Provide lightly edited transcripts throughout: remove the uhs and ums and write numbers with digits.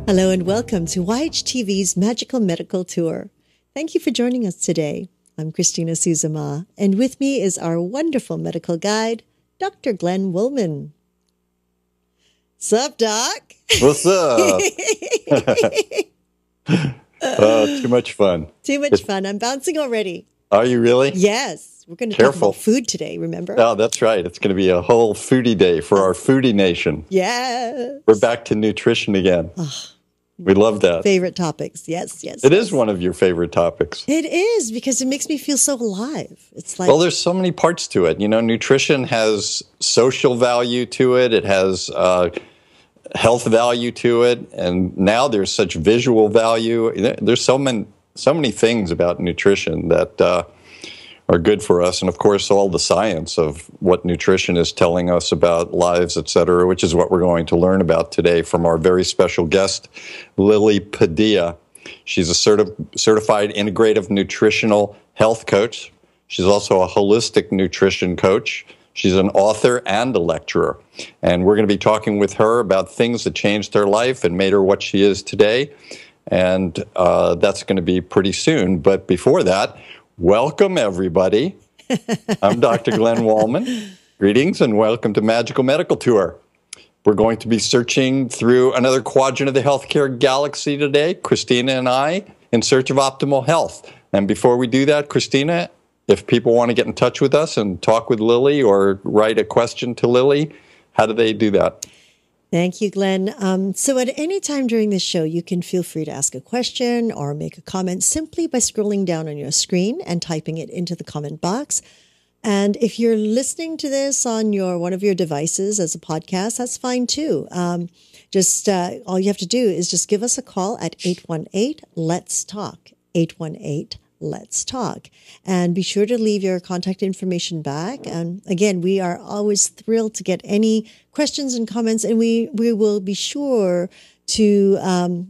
Hello and welcome to YHTV's Magical Medical Tour. Thank you for joining us today. I'm Christina Suzuma, and with me is our wonderful medical guide, Dr. Glenn Woolman. Sup, Doc? What's up? Too much fun. Too much fun. I'm bouncing already. Are you really? Yes. We're going to talk about food today, remember? Oh, that's right. It's going to be a whole foodie day for our foodie nation. Yes. We're back to nutrition again. Oh, we love that. Favorite topics. Yes. It is one of your favorite topics. It is, because it makes me feel so alive. It's like, well, there's so many parts to it. You know, nutrition has social value to it. It has health value to it. And now there's such visual value. There's so many things about nutrition that are good for us. And of course, all the science of what nutrition is telling us about lives, et cetera, which is what we're going to learn about today from our very special guest, Lily Padilla. She's a certified integrative nutritional health coach. She's also a holistic nutrition coach. She's an author and a lecturer. And we're going to be talking with her about things that changed her life and made her what she is today. And that's going to be pretty soon. But before that, welcome, everybody. I'm Dr. Glenn Woolman. Greetings and welcome to Magical Medical Tour. We're going to be searching through another quadrant of the healthcare galaxy today, Christina and I, in search of optimal health. And before we do that, Christina, if people want to get in touch with us and talk with Lily or write a question to Lily, how do they do that? Thank you, Glenn. So at any time during this show, you can feel free to ask a question or make a comment simply by scrolling down on your screen and typing it into the comment box. And if you're listening to this on one of your devices as a podcast, that's fine too. All you have to do is just give us a call at 818-LETS-TALK, 818-LETS-TALK. And be sure to leave your contact information back. And again, we are always thrilled to get any questions and comments, and we will be sure to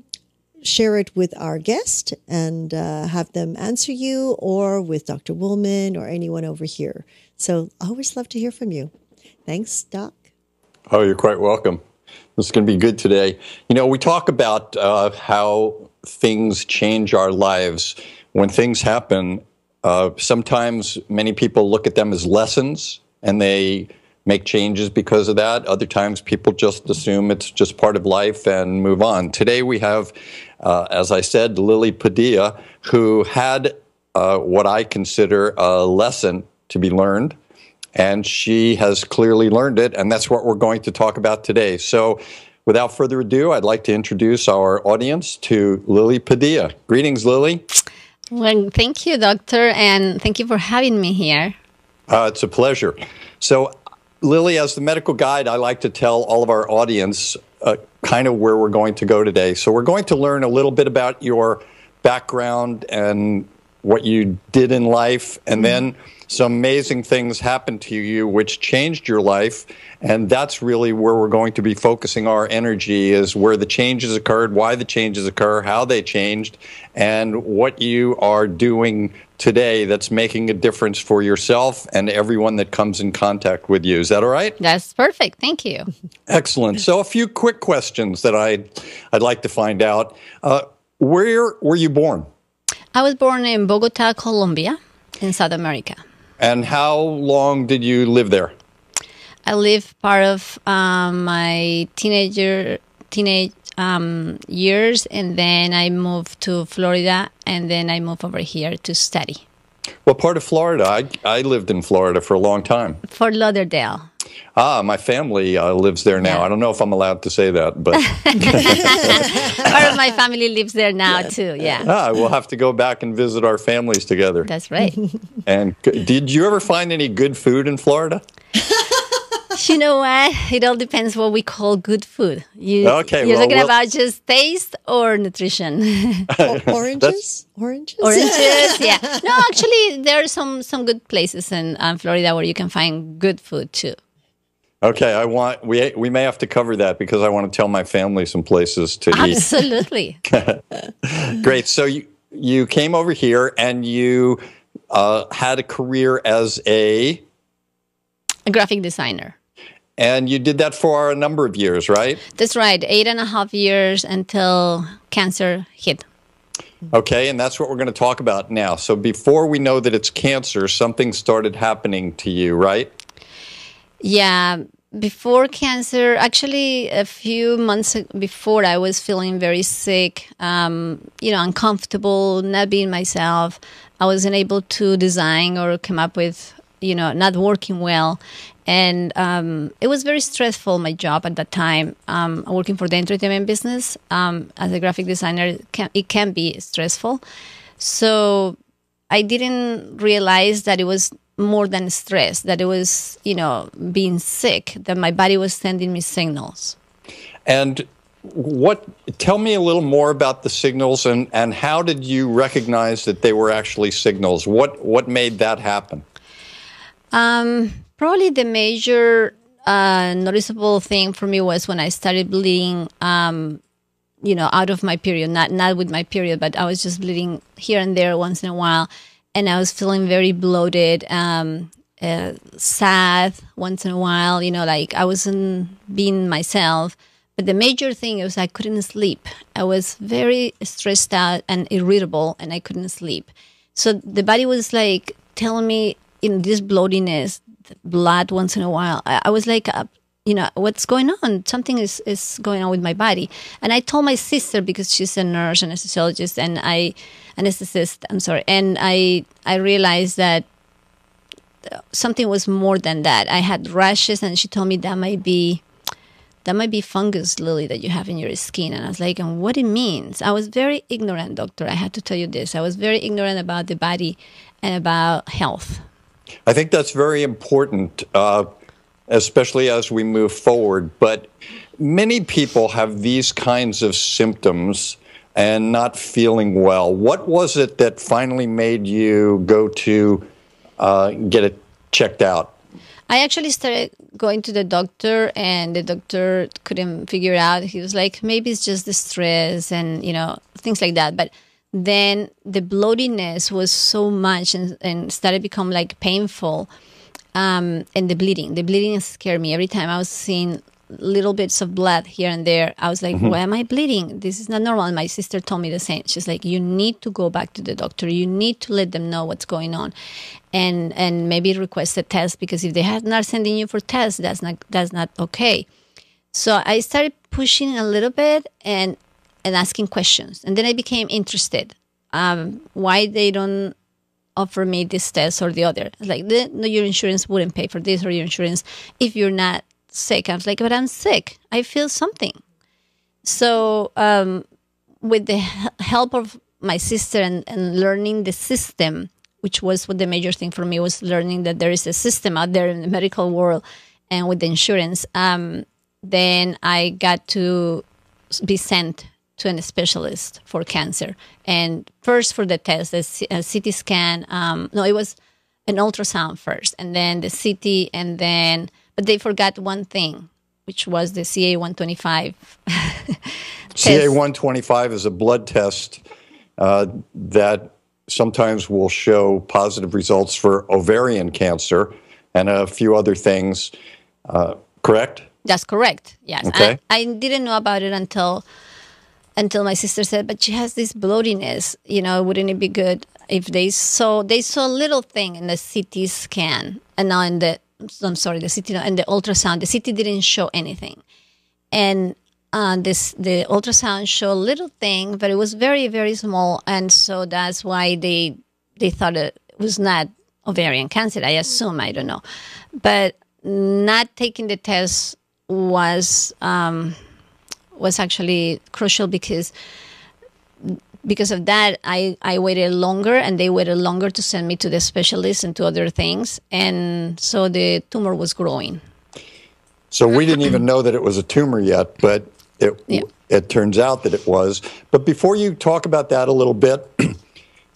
share it with our guest and have them answer you, or with Dr. Woolman or anyone over here. So always love to hear from you. Thanks, Doc. Oh, you're quite welcome. This is going to be good today. You know, we talk about how things change our lives. When things happen, sometimes many people look at them as lessons and they make changes because of that. Other times people just assume it's just part of life and move on. Today we have, as I said, Lily Padilla, who had what I consider a lesson to be learned, and she has clearly learned it, and that's what we're going to talk about today. So without further ado, I'd like to introduce our audience to Lily Padilla. Greetings, Lily. Well, thank you, Doctor, and thank you for having me here. It's a pleasure. So, Lily, as the medical guide, I like to tell all of our audience kind of where we're going to go today. So we're going to learn a little bit about your background and what you did in life, and then some amazing things happened to you which changed your life, and that's really where we're going to be focusing our energy, is where the changes occurred, why the changes occur, how they changed, and what you are doing today that's making a difference for yourself and everyone that comes in contact with you. Is that all right? That's perfect. Thank you. Excellent. So a few quick questions that I'd like to find out. Where were you born? I was born in Bogota, Colombia, in South America. And how long did you live there? I lived part of my teenage years, and then I moved to Florida, and then I moved over here to study. What part of Florida? I lived in Florida for a long time. Fort Lauderdale. My family lives there now. Yeah. I don't know if I'm allowed to say that, but part of my family lives there now too. Yeah. We'll have to go back and visit our families together. That's right. And did you ever find any good food in Florida? You know what? It all depends what we call good food. You're talking about just taste or nutrition? Oranges? Oranges? Oranges, yeah. No, actually, there are some good places in Florida where you can find good food too. Okay, we may have to cover that because I want to tell my family some places to eat. Absolutely. Great. So you came over here and you had a career as a graphic designer. And you did that for a number of years, right? That's right. 8.5 years until cancer hit. Okay, and that's what we're going to talk about now. So before we know that it's cancer, something started happening to you, right? Yeah. Before cancer, actually a few months before, I was feeling very sick, uncomfortable, not being myself. I wasn't able to design or come up with, not working well. And it was very stressful, my job at that time. Working for the entertainment business as a graphic designer, it can be stressful. So I didn't realize that it was more than stress, that it was, being sick, that my body was sending me signals. And tell me a little more about the signals and how did you recognize that they were actually signals? What made that happen? Probably the major noticeable thing for me was when I started bleeding, out of my period, not with my period, but I was just bleeding here and there once in a while. And I was feeling very bloated, sad once in a while, like I wasn't being myself. But the major thing was I couldn't sleep. I was very stressed out and irritable, and I couldn't sleep. So the body was like telling me, this bloatiness, blood once in a while. I was like, what's going on? Something is going on with my body. And I told my sister, because she's a nurse, anesthesiologist, and anesthetist, and I realized that something was more than that. I had rashes, and she told me that might be fungus, Lily, that you have in your skin. And I was like, and what it means? I was very ignorant, doctor. I had to tell you this. I was very ignorant about the body and about health. I think that's very important, especially as we move forward. But many people have these kinds of symptoms and not feeling well. What was it that finally made you go to get it checked out? I actually started going to the doctor, and the doctor couldn't figure it out. He was like, maybe it's just the stress and, things like that. But then the bloatiness was so much and started become like painful. And the bleeding scared me. Every time I was seeing little bits of blood here and there, I was like, why am I bleeding? This is not normal. And my sister told me the same. She's like, you need to go back to the doctor. You need to let them know what's going on, and maybe request a test, because if they are not sending you for tests, that's not okay. So I started pushing a little bit and asking questions, and then I became interested. Why they don't offer me this test or the other? Like, no, your insurance wouldn't pay for this, or your insurance if you're not sick. I was like, but I'm sick. I feel something. So with the help of my sister and learning the system, which was what the major thing for me was, learning that there is a system out there in the medical world and with the insurance, then I got to be sent to a specialist for cancer. And first for the test, a CT scan. It was an ultrasound first, and then the CT, but they forgot one thing, which was the CA-125 CA-125 is a blood test that sometimes will show positive results for ovarian cancer and a few other things. Correct? That's correct. Yes. Okay. I didn't know about it until my sister said, but she has this bloatiness. Wouldn't it be good if they saw a little thing in the CT scan, and now in the CT and the ultrasound. The CT didn't show anything, and the ultrasound showed a little thing, but it was very, very small, and so that's why they thought it was not ovarian cancer. I assume, I don't know, but not taking the test was actually crucial, because of that, I waited longer, and they waited longer to send me to the specialist and to other things. And so the tumor was growing. So we didn't even know that it was a tumor yet, but it turns out that it was. But before you talk about that a little bit,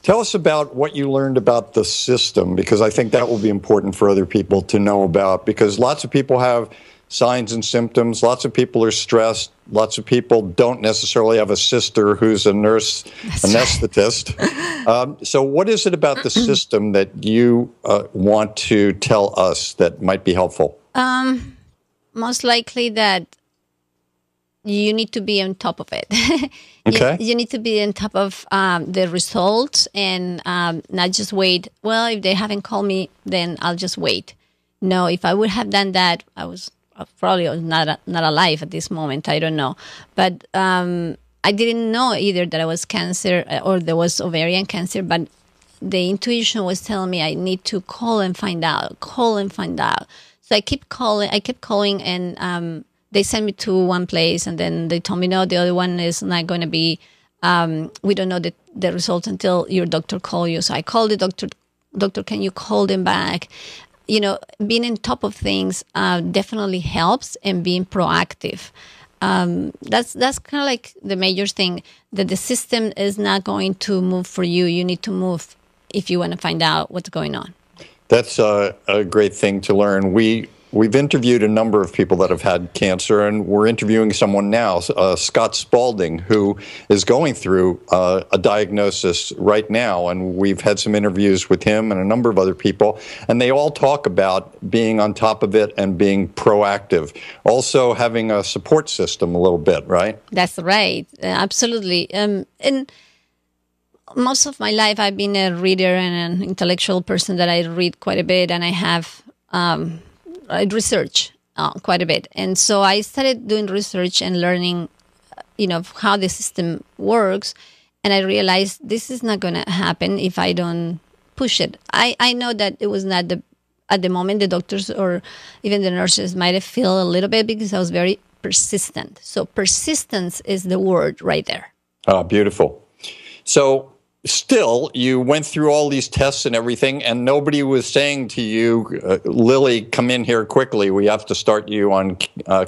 tell us about what you learned about the system, because I think that will be important for other people to know about, because lots of people have signs and symptoms. Lots of people are stressed. Lots of people don't necessarily have a sister who's a nurse, anesthetist. So what is it about the system that you want to tell us that might be helpful? most likely that you need to be on top of it. Okay. You need to be on top of the results and not just wait. Well, if they haven't called me, then I'll just wait. No, if I would have done that, I was probably not alive at this moment. I don't know. But I didn't know either that I was cancer or there was ovarian cancer, but the intuition was telling me I need to call and find out. So I kept calling, and they sent me to one place, and then they told me, no, the other one is not going to be, we don't know the results until your doctor calls you. So I called the doctor. Doctor, can you call them back? Being on top of things definitely helps, and being proactive. That's kind of like the major thing, that the system is not going to move for you. You need to move if you want to find out what's going on. That's a great thing to learn. We've interviewed a number of people that have had cancer, and we're interviewing someone now, Scott Spalding, who is going through a diagnosis right now, and we've had some interviews with him and a number of other people, and they all talk about being on top of it and being proactive. Also having a support system a little bit, right? That's right. Absolutely. And most of my life, I've been a reader and an intellectual person, that I read quite a bit, and I have... I research quite a bit. And so I started doing research and learning, how the system works. And I realized this is not going to happen if I don't push it. I know that it was not at the moment, the doctors or even the nurses might have felt a little bit, because I was very persistent. So persistence is the word right there. Oh, beautiful. So still, you went through all these tests and everything, and nobody was saying to you, Lily, come in here quickly. We have to start you on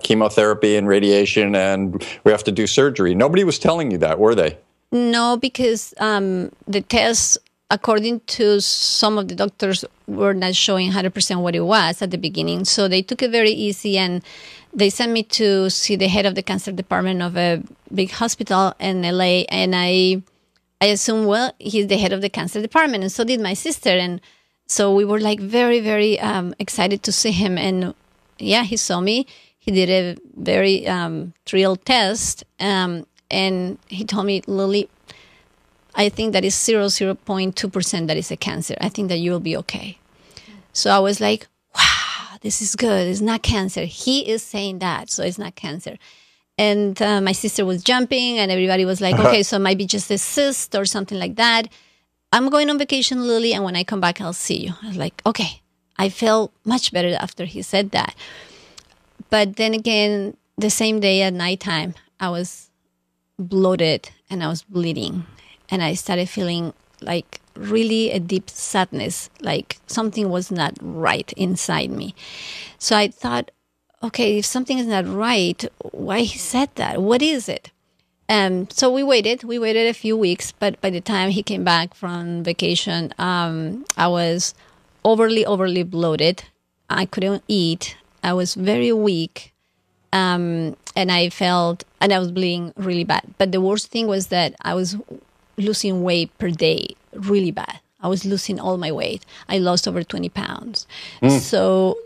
chemotherapy and radiation, and we have to do surgery. Nobody was telling you that, were they? No, because the tests, according to some of the doctors, were not showing 100% what it was at the beginning. So they took it very easy, and they sent me to see the head of the cancer department of a big hospital in LA, and I assumed, well, he's the head of the cancer department, and so did my sister. And so we were like very, very excited to see him. And yeah, he saw me. He did a very thrilled test. And he told me, Lily, I think that is 0.2% that is a cancer. I think that you will be okay. So I was like, wow, this is good. It's not cancer. He is saying that, so it's not cancer. And my sister was jumping, and everybody was like, okay, so it might be just a cyst or something like that. I'm going on vacation, Lily, and when I come back, I'll see you. I was like, okay. I felt much better after he said that. But then again, the same day at nighttime, I was bloated and I was bleeding. And I started feeling like really a deep sadness, like something was not right inside me. So I thought, okay, if something is not right, why he said that? What is it? So we waited a few weeks, but by the time he came back from vacation, I was overly bloated. I couldn't eat. I was very weak. And I was bleeding really bad. But the worst thing was that I was losing weight per day, really bad. I was losing all my weight. I lost over 20 pounds. So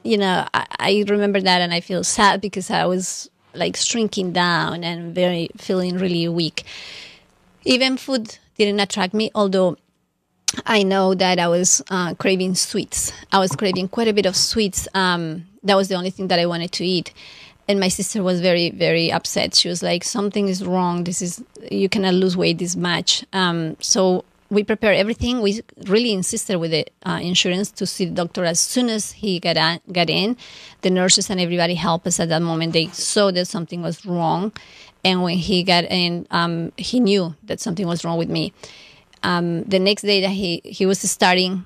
I remember that, and I feel sad because I was like shrinking down and feeling really weak. Even food didn't attract me, although I know that I was craving sweets. I was craving quite a bit of sweets. That was the only thing that I wanted to eat. And my sister was very, very upset. She was like, something is wrong. You cannot lose weight this much. So we prepared everything. We really insisted with the insurance to see the doctor as soon as he got in. The nurses and everybody helped us at that moment. They saw that something was wrong. And when he got in, he knew that something was wrong with me. The next day that he was starting,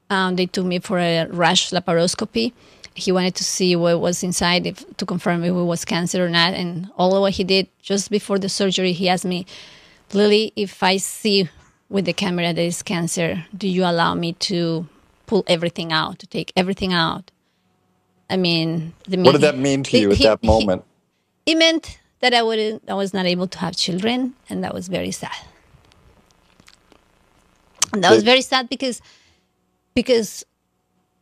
they took me for a rash laparoscopy. He wanted to see what was inside to confirm if it was cancer or not. And all of what he did, just before the surgery, he asked me, Lily, if I see with the camera that is cancer, do you allow me to pull everything out, to take everything out? I mean... What did that mean to you at that moment? It meant that I was not able to have children, and that was very sad. And that was very sad because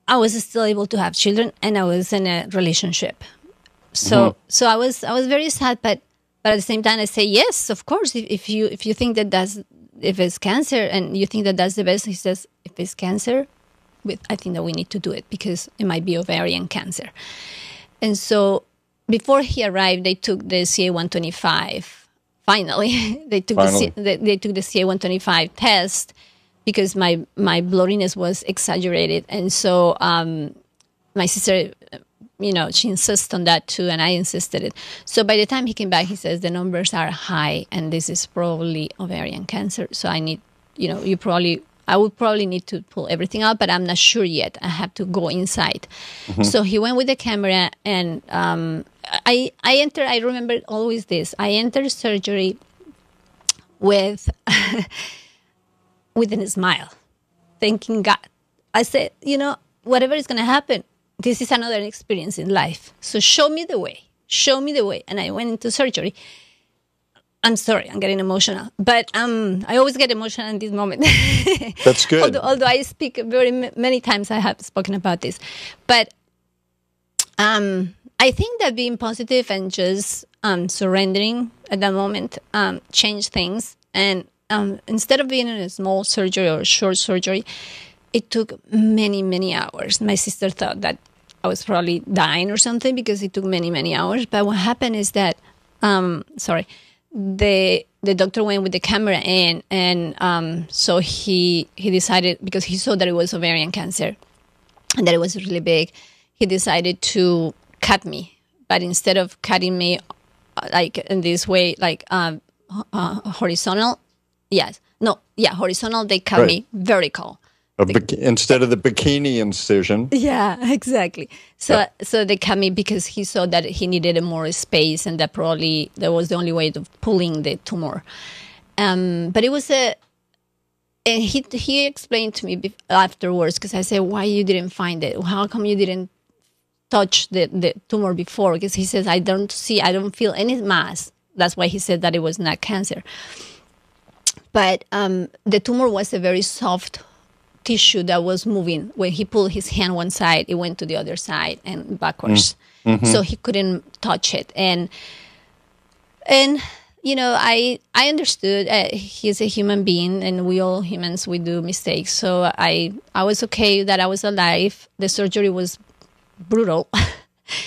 I was still able to have children, and I was in a relationship. So I was very sad, but at the same time, I say yes, of course. If you think if it's cancer and you think that that's the best, he says, if it's cancer, I think that we need to do it because it might be ovarian cancer. And so before he arrived, they took the CA-125. Finally, they took the CA-125 test because my bloatiness was exaggerated, and so my sister, she insisted on that too, and I insisted it. So by the time he came back, he says the numbers are high, and this is probably ovarian cancer. So I need, I would probably need to pull everything out, but I'm not sure yet. I have to go inside. Mm-hmm. So he went with the camera, and I entered. I remember always this. I entered surgery with a smile, thanking God. I said, whatever is going to happen, this is another experience in life. So show me the way. Show me the way. And I went into surgery. I'm sorry, I'm getting emotional, but I always get emotional in this moment. That's good. although I speak many times, I have spoken about this, but I think that being positive and just surrendering at that moment changed things. And instead of being in a small surgery or short surgery, it took many, many hours. My sister thought that I was probably dying or something because it took many, many hours. But what happened is that, the doctor went with the camera in, and so he decided, because he saw that it was ovarian cancer and that it was really big, he decided to cut me. But instead of cutting me like in this way, like horizontal, horizontal, they cut me vertical. Instead of the bikini incision. Yeah, exactly. So they cut me because he saw that he needed more space, and that probably that was the only way of pulling the tumor. But it was and he explained to me afterwards, because I said, why you didn't find it? How come you didn't touch the tumor before? Because he says, I don't feel any mass. That's why he said that it was not cancer. But the tumor was a very soft tissue that was moving. When he pulled his hand one side, it went to the other side and backwards. Mm-hmm. So he couldn't touch it. And I understood he's a human being, and we all humans, we do mistakes. So I was okay that I was alive. The surgery was brutal.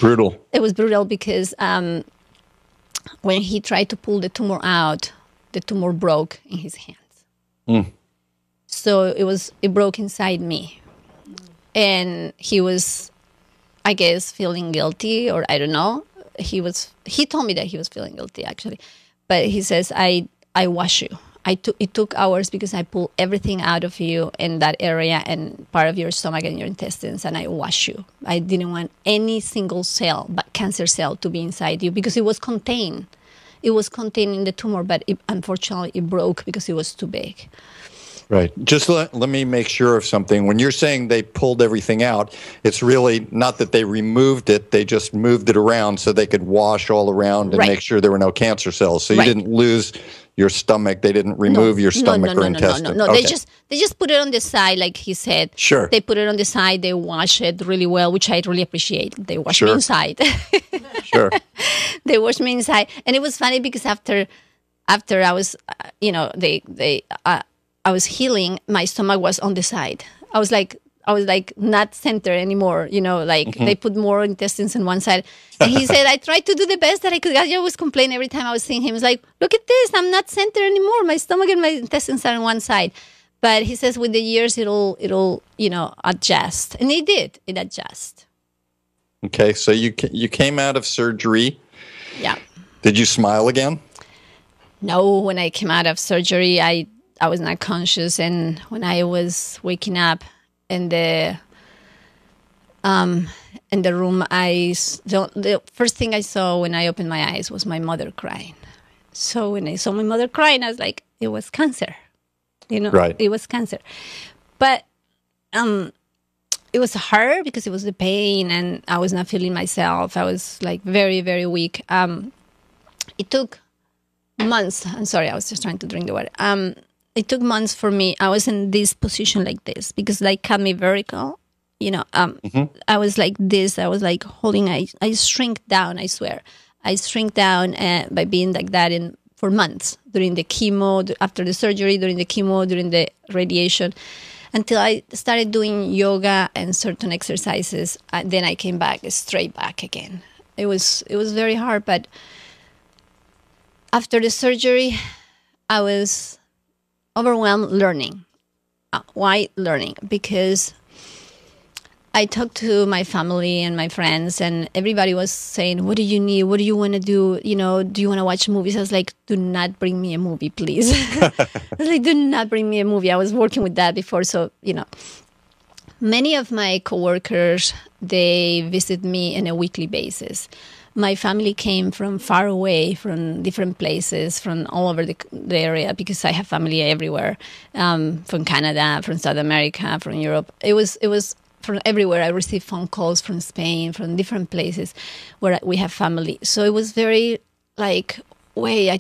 Brutal. It was brutal because when he tried to pull the tumor out, the tumor broke in his hands. Mm. So it broke inside me. And he was, I guess, feeling guilty, or I don't know. He told me that he was feeling guilty, actually. But he says, I wash you. It took hours because I pulled everything out of you in that area and part of your stomach and your intestines, and I wash you. I didn't want any single cell, but cancer cell, to be inside you because it was contained. It was contained in the tumor, but unfortunately it broke because it was too big. Right. Just let me make sure of something. When you're saying they pulled everything out, it's really not that they removed it. They just moved it around so they could wash all around and make sure there were no cancer cells. So you didn't lose your stomach. They didn't remove your stomach or intestine. No. Okay. They just put it on the side, like he said. Sure. They put it on the side. They wash it really well, which I really appreciate. They wash me inside. Sure. They wash me inside. And it was funny because after I was, I was healing, my stomach was on the side. I was like not center anymore, they put more intestines on one side. And he said, I tried to do the best that I could. I always complain every time I was seeing him. He was like, look at this, I'm not center anymore. My stomach and my intestines are on one side. But he says with the years, it'll adjust. And it adjusted. Okay, so you came out of surgery. Yeah. Did you smile again? No, when I came out of surgery, I was not conscious, and when I was waking up in the room, the first thing I saw when I opened my eyes was my mother crying. So when I saw my mother crying, I was like, it was cancer, Right. It was cancer, but it was hard because it was the pain, and I was not feeling myself. I was like very, very weak. It took months. I'm sorry, I was just trying to drink the water. It took months for me. I was in this position like this because they cut me vertical, I was like this. I was like holding. I shrink down. I swear, I shrink down by being like that for months during the chemo, after the surgery, during the chemo, during the radiation, until I started doing yoga and certain exercises. Then I came back straight back again. It was very hard, but after the surgery, I was overwhelmed learning. Why learning? Because I talked to my family and my friends, and everybody was saying, what do you need? What do you want to do? Do you want to watch movies? I was like, do not bring me a movie, please. I was like, do not bring me a movie. I was working with that before. So, many of my coworkers, they visit me on a weekly basis. My family came from far away, from different places, from all over the area, because I have family everywhere, from Canada, from South America, from Europe. It was from everywhere. I received phone calls from Spain, from different places where we have family. So it was very I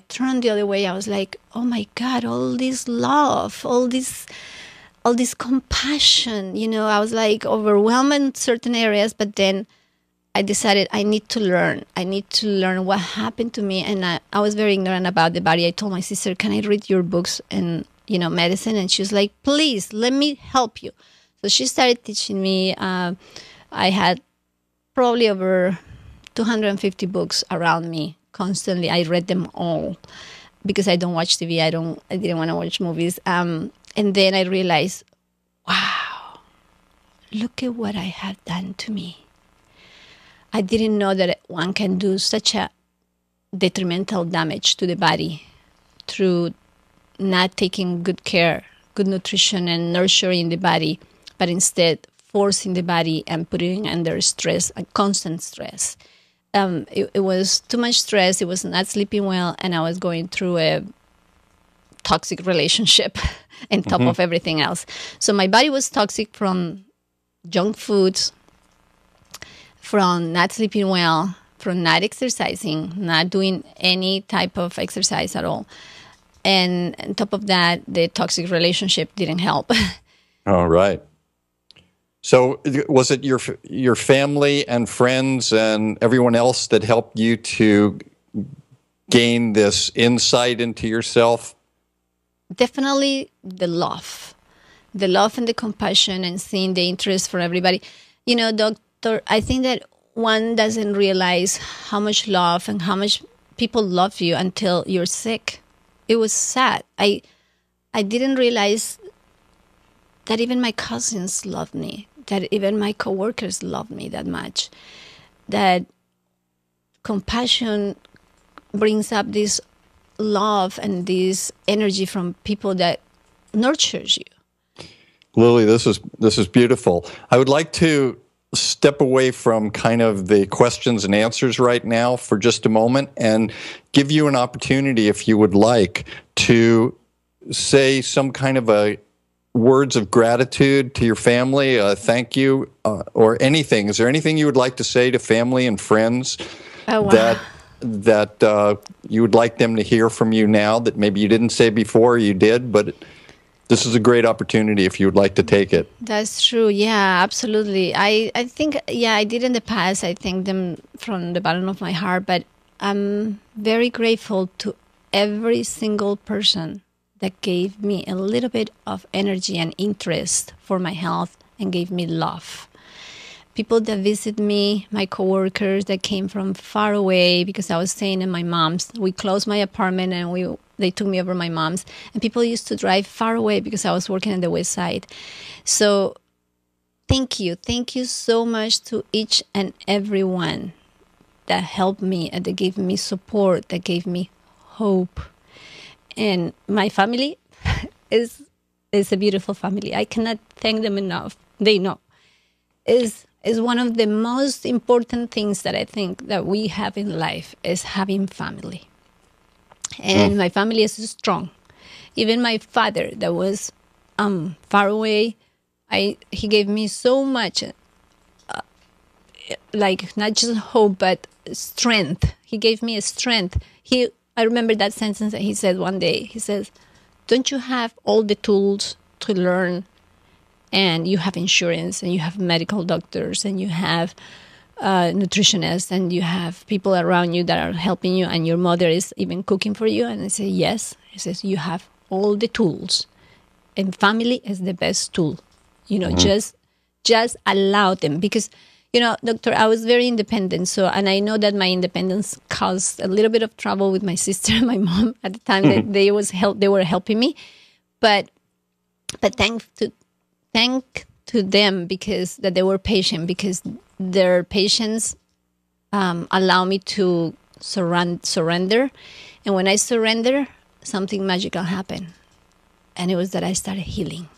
turned the other way. I was like, oh my God, all this love, all this compassion, I was like overwhelmed in certain areas, but then I decided I need to learn. I need to learn what happened to me. And I was very ignorant about the body. I told my sister, can I read your books and, medicine? And she was like, please, let me help you. So she started teaching me. I had probably over 250 books around me constantly. I read them all because I don't watch TV. I didn't want to watch movies. And then I realized, wow, look at what I have done to me. I didn't know that one can do such a detrimental damage to the body through not taking good care, good nutrition and nurturing the body, but instead forcing the body and putting it under stress, a constant stress. It was too much stress. It was not sleeping well, and I was going through a toxic relationship on top of everything else. So my body was toxic from junk foods, from not sleeping well, from not exercising, not doing any type of exercise at all. And on top of that, the toxic relationship didn't help. All right. So was it your family and friends and everyone else that helped you to gain this insight into yourself? Definitely the love and the compassion and seeing the interest for everybody. Doctor, I think that one doesn't realize how much love and how much people love you until you're sick. It was sad. I didn't realize that even my cousins loved me, that even my coworkers loved me that much, that compassion brings up this love and this energy from people that nurtures you. Lily, this is beautiful. I would like to step away from kind of the questions and answers right now for just a moment and give you an opportunity, if you would like, to say some kind of a words of gratitude to your family, thank you, or anything. Is there anything you would like to say to family and friends that you would like them to hear from you now that maybe you didn't say before, or you did, but this is a great opportunity if you would like to take it. That's true. Yeah, absolutely. I think, I did in the past. I thank them from the bottom of my heart, but I'm very grateful to every single person that gave me a little bit of energy and interest for my health and gave me love. People that visit me, my coworkers that came from far away because I was staying in my mom's. We closed my apartment and they took me over my mom's. And people used to drive far away because I was working on the west side. So thank you. Thank you so much to each and every one that helped me and that gave me support, that gave me hope. And my family is a beautiful family. I cannot thank them enough. They know. Is one of the most important things that I think that we have in life is having family. And my family is strong. Even my father that was far away, he gave me so much, not just hope, but strength. He gave me a strength. I remember that sentence that he said one day. He says, don't you have all the tools to learn and you have insurance and you have medical doctors and you have nutritionists and you have people around you that are helping you and your mother is even cooking for you? And I say, yes. He says, you have all the tools and family is the best tool. Just allow them because, doctor, I was very independent. So, and I know that my independence caused a little bit of trouble with my sister and my mom at the time that they were helping me. But thank to them because that they were patient because their patience allow me to surrender. And when I surrender, something magical happened. And it was that I started healing.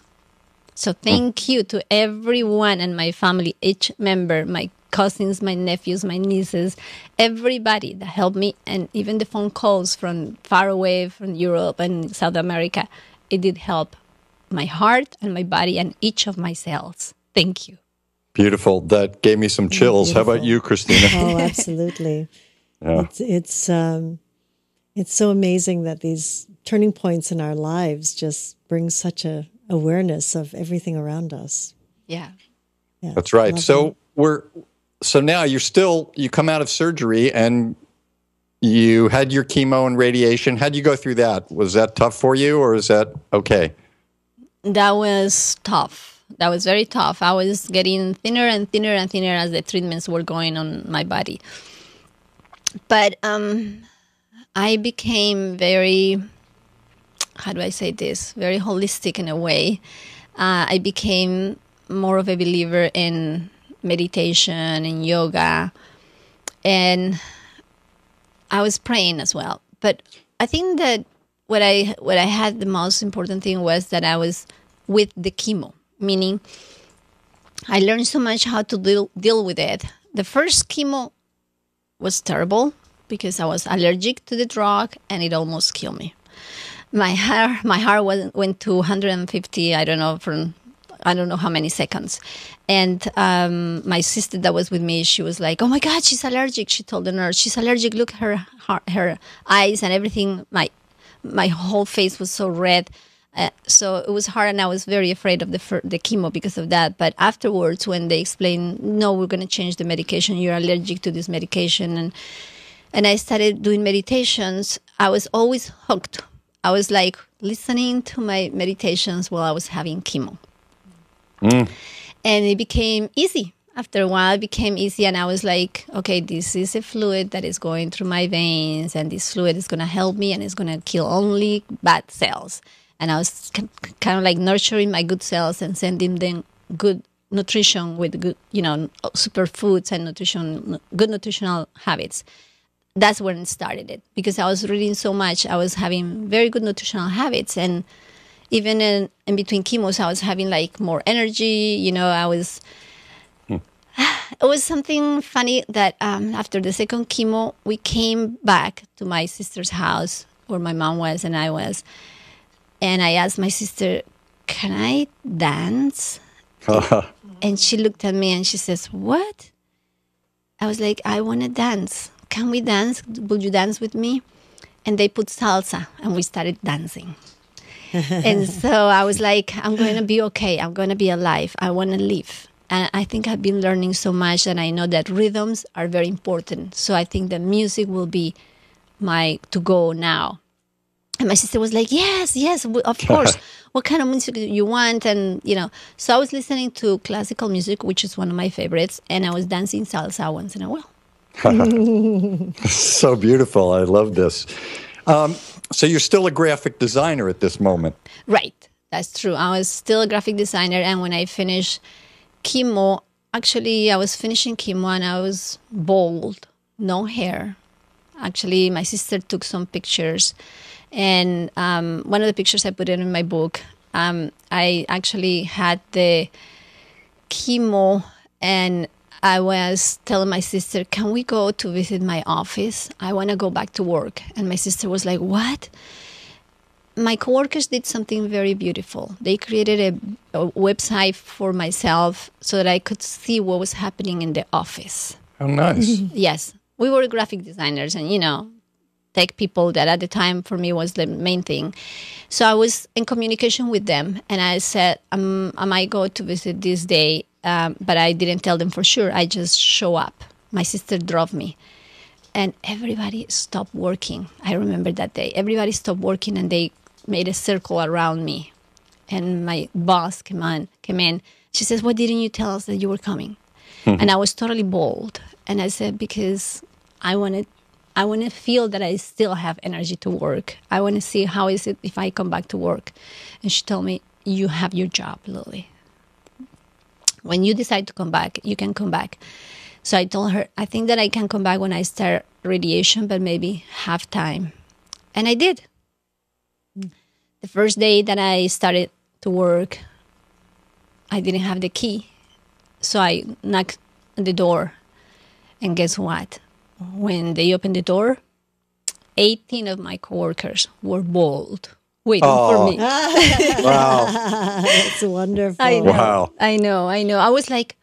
So thank you to everyone and my family, each member, my cousins, my nephews, my nieces, everybody that helped me. And even the phone calls from far away from Europe and South America, it did help my heart and my body and each of my cells. Thank you. Beautiful. That gave me some chills. Beautiful. How about you, Christina? Oh, absolutely. Yeah. It's so amazing that these turning points in our lives just bring such a awareness of everything around us. Yeah. That's right. So now you come out of surgery and you had your chemo and radiation. How'd you go through that? Was that tough for you or is that okay? That was tough. That was very tough. I was getting thinner and thinner and thinner as the treatments were going on my body. But I became very, how do I say this, very holistic in a way. I became more of a believer in meditation and yoga. And I was praying as well. But I think that what I had the most important thing was that I was with the chemo, meaning I learned so much how to deal with it. The first chemo was terrible because I was allergic to the drug and it almost killed me. My heart went to 150, I don't know how many seconds. And my sister that was with me, she was like, oh my God, she's allergic. She told the nurse, she's allergic. Look, her eyes and everything, my whole face was so red. So it was hard and I was very afraid of the chemo because of that. But afterwards, when they explained, no, we're going to change the medication. You're allergic to this medication. And I started doing meditations. I was always hooked. I was like listening to my meditations while I was having chemo. And it became easy. After a while, it became easy. And I was like, okay, this is a fluid that is going through my veins. And this fluid is going to help me and it's going to kill only bad cells. And I was kind of like nurturing my good cells and sending them good nutrition with good, superfoods and good nutritional habits. That's when it started because I was reading so much. I was having very good nutritional habits. And even in between chemos, I was having like more energy. It was something funny that after the second chemo, we came back to my sister's house where my mom was and I was. And I asked my sister, can I dance? And she looked at me and she says, what? I was like, I want to dance. Can we dance? Will you dance with me? And they put salsa and we started dancing. And so I was like, I'm going to be okay. I'm going to be alive. I want to live. And I think I've been learning so much and I know that rhythms are very important. So I think that music will be my to-go now. And my sister was like, yes, of course. What kind of music do you want? And, so I was listening to classical music, which is one of my favorites. And I was dancing salsa once in a while. So beautiful. I love this. So you're still a graphic designer at this moment. Right. That's true. I was still a graphic designer. And when I finished chemo, actually, I was finishing chemo and I was bald, no hair. Actually, my sister took some pictures. And one of the pictures I put in my book, I actually had the chemo and I was telling my sister, can we go to visit my office? I want to go back to work. And my sister was like, what? My coworkers did something very beautiful. They created a website for myself so that I could see what was happening in the office. Oh, nice. Yes. We were graphic designers and, tech people that at the time for me was the main thing. So I was in communication with them, and I said, I might go to visit this day, but I didn't tell them for sure. I just show up. My sister drove me, and everybody stopped working. I remember that day. Everybody stopped working, and they made a circle around me. And my boss came in. She says, "Why didn't you tell us that you were coming?" And I was totally bold. And I said, because I want to feel that I still have energy to work. I want to see how is it if I come back to work. And she told me, "You have your job, Lily. When you decide to come back, you can come back." So I told her, I think that I can come back when I start radiation, but maybe half time. And I did. The first day that I started to work, I didn't have the key. So I knocked on the door. And guess what? When they opened the door, 18 of my coworkers were bald, waiting for me. Wow. That's wonderful. I know, Wow. I know. I was like,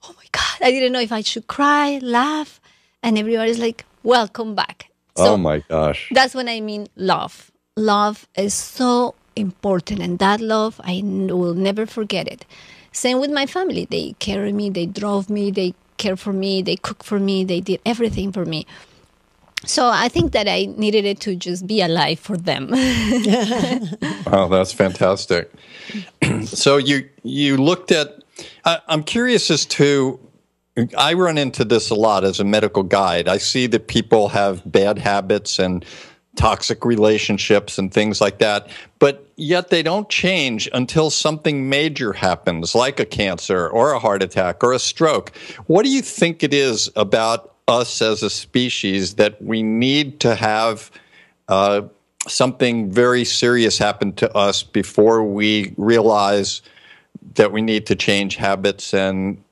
oh my God. I didn't know if I should cry, laugh. And everybody's like, welcome back. So Oh my gosh. that's when I mean love. Love is so important. And that love, I will never forget it. Same with my family. They carried me, they drove me, they cared for me, they cooked for me, they did everything for me. So I think that I needed it to just be alive for them. Wow, that's fantastic. So you looked at, I'm curious as to, I run into this a lot as a medical guide. I see that people have bad habits and toxic relationships and things like that, but yet they don't change until something major happens, like a cancer or a heart attack or a stroke. What do you think it is about us as a species that we need to have something very serious happen to us before we realize that we need to change habits and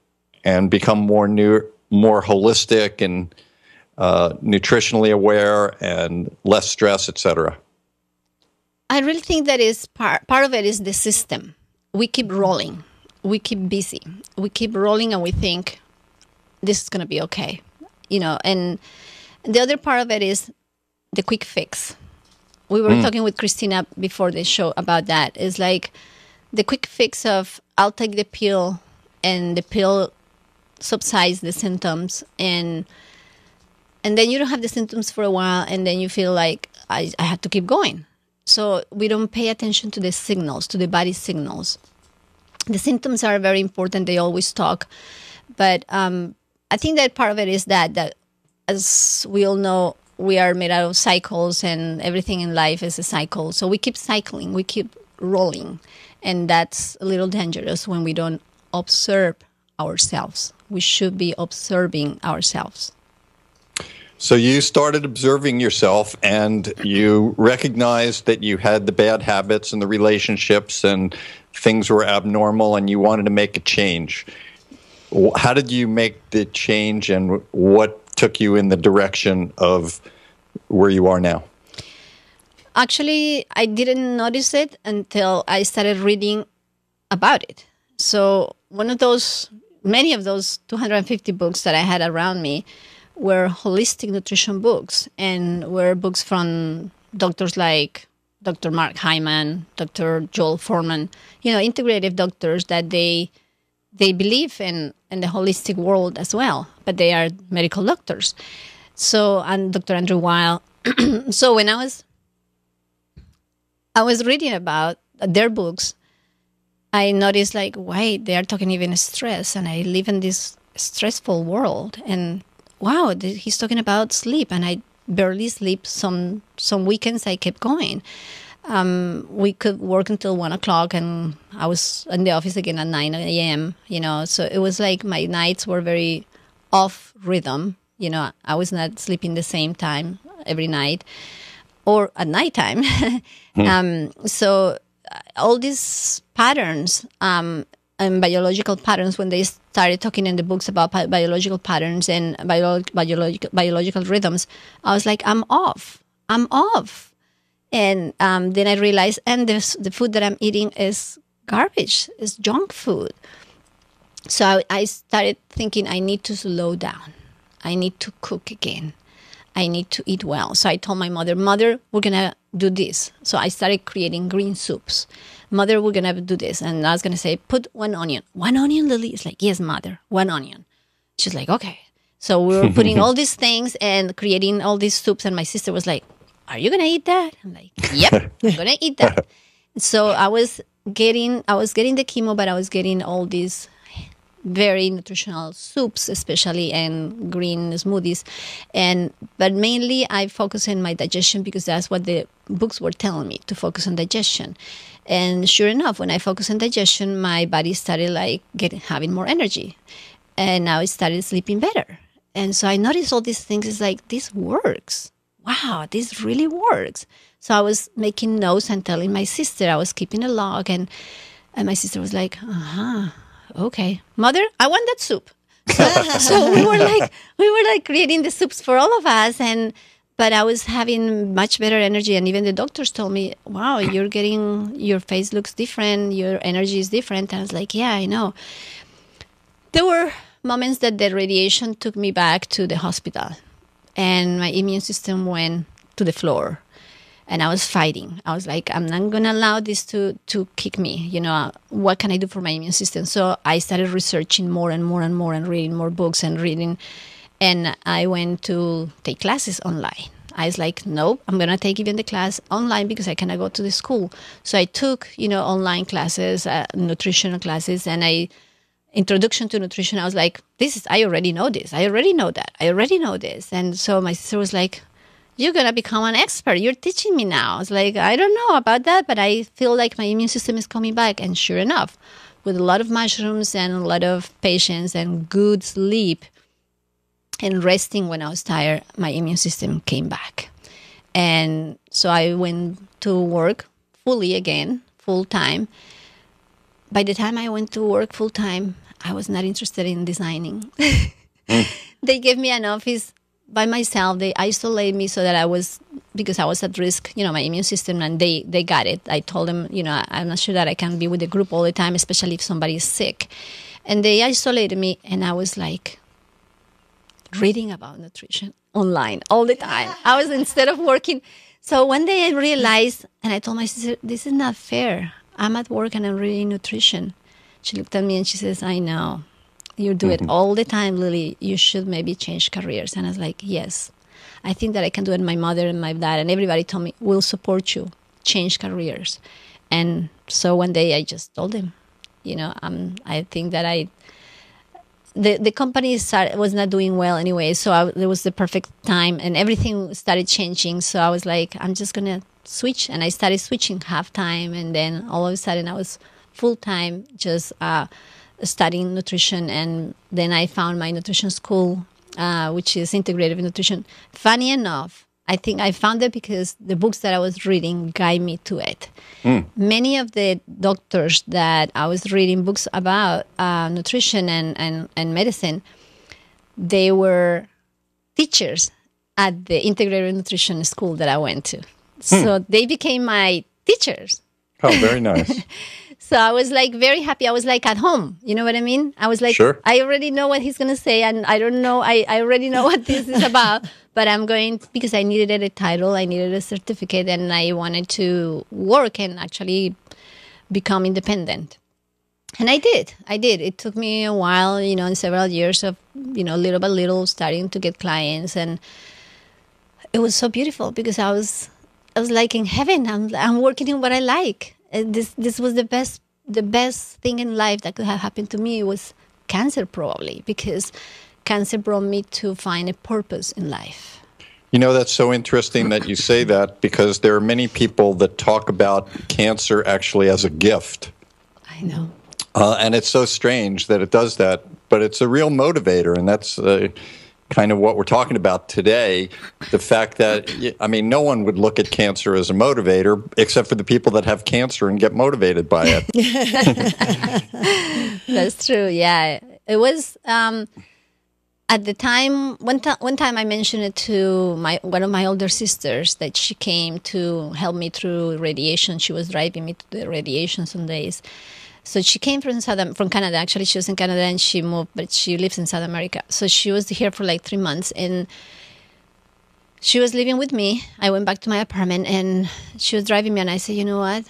become more holistic and nutritionally aware and less stress, etc.? I really think that is part of it is the system. We keep rolling. We keep busy. We keep rolling and we think this is going to be okay. And the other part of it is the quick fix. We were talking with Christina before the show about that. It's like the quick fix of I'll take the pill and the pill subsides the symptoms and then you don't have the symptoms for a while and then you feel like I have to keep going. So we don't pay attention to the signals, to the body signals. The symptoms are very important. They always talk. But I think that part of it is that as we all know, we are made out of cycles and everything in life is a cycle. So we keep cycling, we keep rolling. And that's a little dangerous when we don't observe ourselves. We should be observing ourselves. So you started observing yourself and you recognized that you had the bad habits and the relationships and things were abnormal and you wanted to make a change. How did you make the change and what took you in the direction of where you are now? Actually, I didn't notice it until I started reading about it. So many of those 250 books that I had around me were holistic nutrition books and were books from doctors like Dr. Mark Hyman, Dr. Joel Foreman, integrative doctors that they believe in the holistic world as well, but they are medical doctors. So, and Dr. Andrew Weil. So when I was reading about their books, I noticed wait, they are talking even stress, and I live in this stressful world, and wow, he's talking about sleep, and I barely sleep. Some weekends I kept going. We could work until 1:00, and I was in the office again at 9 a.m. So it was like my nights were very off rhythm. I was not sleeping the same time every night or at nighttime. So all these patterns and biological patterns, when they started talking in the books about biological patterns and biological rhythms, I was like, I'm off. And then I realized, and the food that I'm eating is garbage, is junk food. So I started thinking I need to slow down. I need to cook again. I need to eat well. So I told my mother, we're going to do this. So I started creating green soups. Mother, we're going to do this. And I was going to say, put 1 onion. 1 onion, Lily? It's like, yes, mother, 1 onion. She's like, okay. So we were putting all these things and creating all these soups. And my sister was like, are you going to eat that? I'm like, yep, I'm going to eat that. So I was getting the chemo, but I was getting all these very nutritional soups, especially, and green smoothies. But mainly I focus on my digestion because that's what the books were telling me, to focus on digestion. And sure enough, when I focused on digestion, my body started having more energy. And now I started sleeping better. And so I noticed all these things. It's like, this works. Wow, this really works. So I was making notes and telling my sister. I was keeping a log. And my sister was like, okay, mother, I want that soup. So we were like creating the soups for all of us. But I was having much better energy. And even the doctors told me, wow, your face looks different. Your energy is different. And I was like, yeah, I know. There were moments that the radiation took me back to the hospital and my immune system went to the floor and I was fighting. I was like, I'm not going to allow this to kick me. What can I do for my immune system? So I started researching more and more and more and reading more books and reading. And I went to take classes online. I was like, nope, I'm going to take even the class online because I cannot go to the school. So I took, online classes, nutritional classes, and introduction to nutrition. I was like, I already know this. I already know that. I already know this. And so my sister was like, you're going to become an expert. You're teaching me now. I was like, I don't know about that, but I feel like my immune system is coming back. And sure enough, with a lot of mushrooms and a lot of patience and good sleep and resting when I was tired, my immune system came back. And so I went to work fully again, full time. By the time I went to work full time, I was not interested in designing. They gave me an office by myself. They isolated me so that because I was at risk, my immune system, and they got it. I told them, I'm not sure that I can be with the group all the time, especially if somebody is sick. And they isolated me, and I was like reading about nutrition online all the time. I was, instead of working. So one day I realized, and I told my sister, this is not fair. I'm at work and I'm reading nutrition. She looked at me and she says, I know. You do it all the time, Lily. You should maybe change careers. And I was like, yes, I think that I can do it. My mother and my dad and everybody told me, we'll support you. Change careers. And so one day I just told him, I think that the company was not doing well anyway. So it was the perfect time and everything started changing. So I was like, I'm just going to switch. And I started switching half-time. And then all of a sudden I was full-time just studying nutrition. And then I found my nutrition school, which is integrative nutrition. Funny enough, I think I found it because the books that I was reading guide me to it. Many of the doctors that I was reading books about nutrition and medicine, they were teachers at the integrative nutrition school that I went to. So they became my teachers. Oh, very nice. So I was like very happy. I was like at home. You know what I mean? I was like, sure. I already know what he's going to say. And I don't know. I already know what this is about. But I'm going, because I needed a title. I needed a certificate. And I wanted to work and actually become independent. And I did. It took me a while, and several years of, little by little starting to get clients. And it was so beautiful because I was like in heaven. I'm working in what I like. This was the best thing in life that could have happened to me. It was cancer, probably, because cancer brought me to find a purpose in life. That's so interesting that you say that, because there are many people that talk about cancer actually as a gift. I know. And it's so strange that it does that, but it's a real motivator, and that's kind of what we're talking about today. The fact that, no one would look at cancer as a motivator except for the people that have cancer and get motivated by it. That's true. Yeah. It was, at the time, one time I mentioned it to one of my older sisters, that she came to help me through radiation. She was driving me to the radiation some days. So she came from Canada. Actually, she was in Canada and she moved, but she lives in South America. So she was here for like 3 months. And she was living with me. I went back to my apartment and she was driving me, and I said, you know what?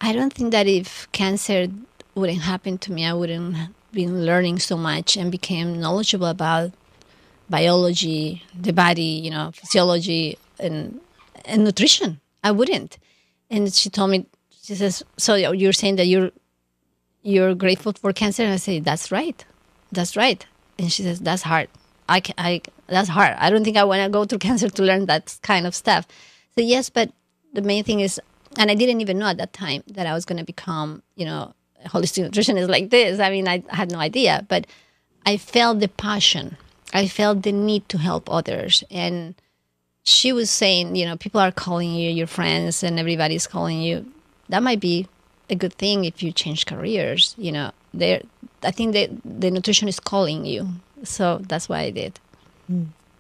I don't think that if cancer wouldn't happen to me, I wouldn't have been learning so much and became knowledgeable about biology, the body, physiology, and nutrition. I wouldn't. And she told me, she says, so you're saying that you're grateful for cancer? And I say, that's right. That's right. And she says, that's hard. That's hard. I don't think I want to go through cancer to learn that kind of stuff. So yes, but the main thing is, and I didn't even know at that time that I was going to become, a holistic nutritionist like this. I mean, I had no idea, but I felt the passion. I felt the need to help others. And she was saying, people are calling you, your friends, and everybody's calling you. That might be a good thing if you change careers. I think the nutrition is calling you. So that's what I did.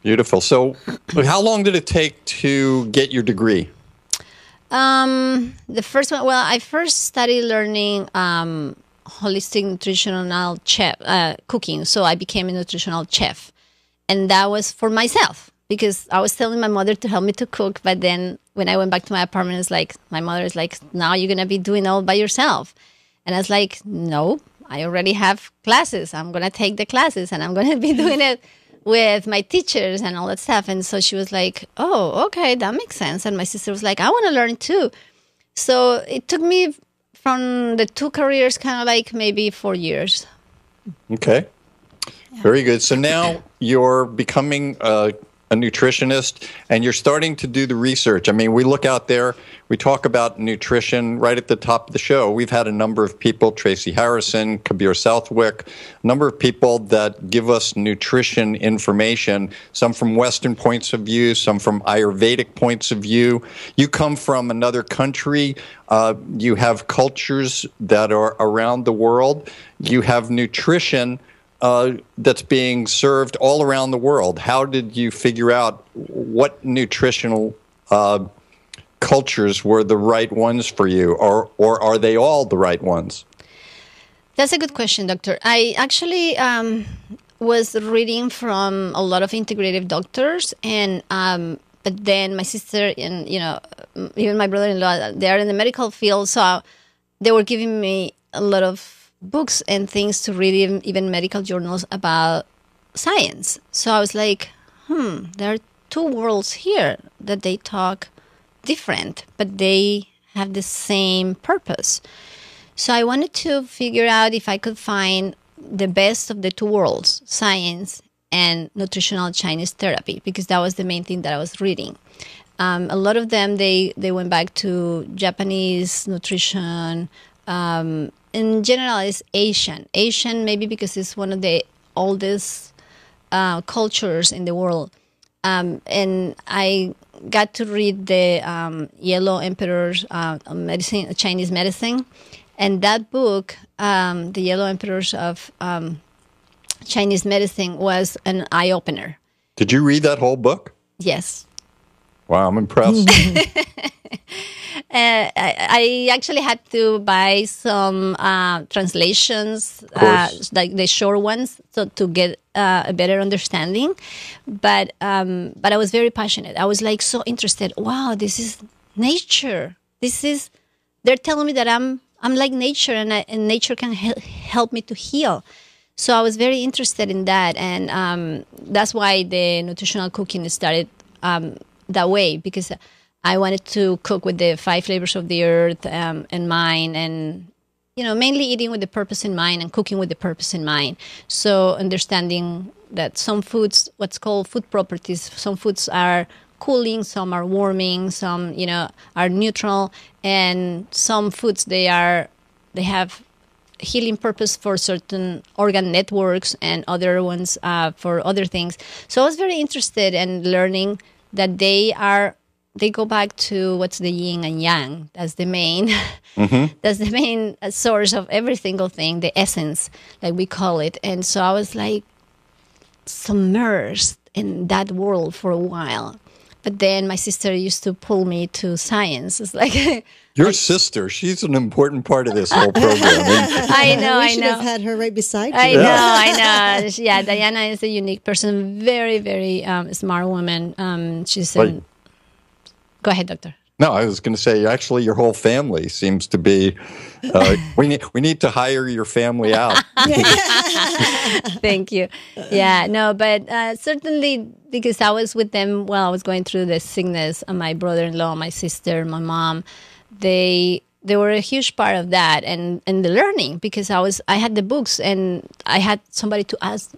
Beautiful. So how long did it take to get your degree? The first one, well, I first started learning holistic nutritional cooking. So I became a nutritional chef. And that was for myself because I was telling my mother to help me to cook. But then when I went back to my apartment, it's like, my mother is like, now you're going to be doing all by yourself. And I was like, no, I already have classes. I'm going to take the classes and I'm going to be doing it with my teachers and all that stuff. And so she was like, oh, okay, that makes sense. And my sister was like, I want to learn too. So it took me from the two careers kind of like maybe 4 years. Okay. Yeah. Very good. So now you're becoming a nutritionist and you're starting to do the research. I mean, we look out there, we talk about nutrition right at the top of the show. We've had a number of people, Tracy Harrison, Kabir Southwick, a number of people that give us nutrition information, some from Western points of view, some from Ayurvedic points of view. You come from another country. You have cultures that are around the world. You have nutrition that's being served all around the world. How did you figure out what nutritional cultures were the right ones for you, or are they all the right ones? That's a good question, doctor. I actually was reading from a lot of integrative doctors, and but then my sister and even my brother-in-law, they are in the medical field, so they were giving me a lot of books and things to read, even medical journals about science. So I was like, there are two worlds here that they talk different, but they have the same purpose. So I wanted to figure out if I could find the best of the two worlds, science and nutritional Chinese therapy, because that was the main thing that I was reading. A lot of them, they went back to Japanese nutrition. In general, it's Asian. Asian, maybe because it's one of the oldest cultures in the world. And I got to read the Yellow Emperor's medicine, Chinese medicine. And that book, The Yellow Emperors of Chinese Medicine, was an eye-opener. Did you read that whole book? Yes. Wow, I'm impressed. I actually had to buy some translations, like the short ones, so to get a better understanding. But I was very passionate. I was like so interested. Wow, this is nature. They're telling me that I'm like nature, and nature can help me to heal. So I was very interested in that, and that's why the nutritional cooking started that way, because I wanted to cook with the 5 flavors of the earth in mind, and mainly eating with the purpose in mind and cooking with the purpose in mind. So understanding that some foods, what's called food properties, some foods are cooling, some are warming, some are neutral, and some foods they have healing purpose for certain organ networks, and other ones for other things. So I was very interested in learning that they go back to what's the yin and yang. That's the main, that's the main source of every single thing, the essence, like we call it. And so I was like submerged in that world for a while. But then my sister used to pull me to science. It's like, Your sister, she's an important part of this whole program. I know, We should have had her right beside you. I know. Yeah, Diana is a unique person. Very, very smart woman. She's an... Go ahead, doctor. No, I was going to say, actually, your whole family seems to be. We need to hire your family out. Thank you. Yeah, no, but certainly because I was with them while I was going through the sickness. My brother-in-law, my sister, my mom, they were a huge part of that and the learning, because I had the books and I had somebody to ask,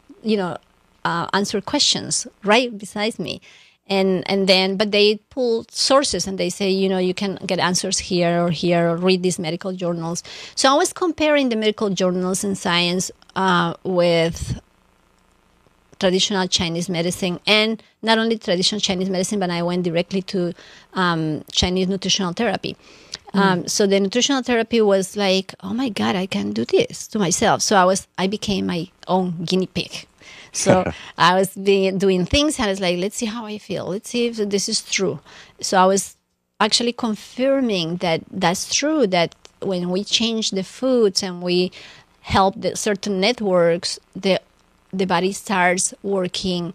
answer questions right beside me. And then, but they pull sources and they say, you can get answers here or read these medical journals. So I was comparing the medical journals in science with traditional Chinese medicine, and not only traditional Chinese medicine, but I went directly to Chinese nutritional therapy. So the nutritional therapy was like, oh my God, I can do this to myself. So I became my own guinea pig. So I was doing things and I was like, let's see how I feel. Let's see if this is true. So I was actually confirming that that's true, that when we change the foods and we help the certain networks, the body starts working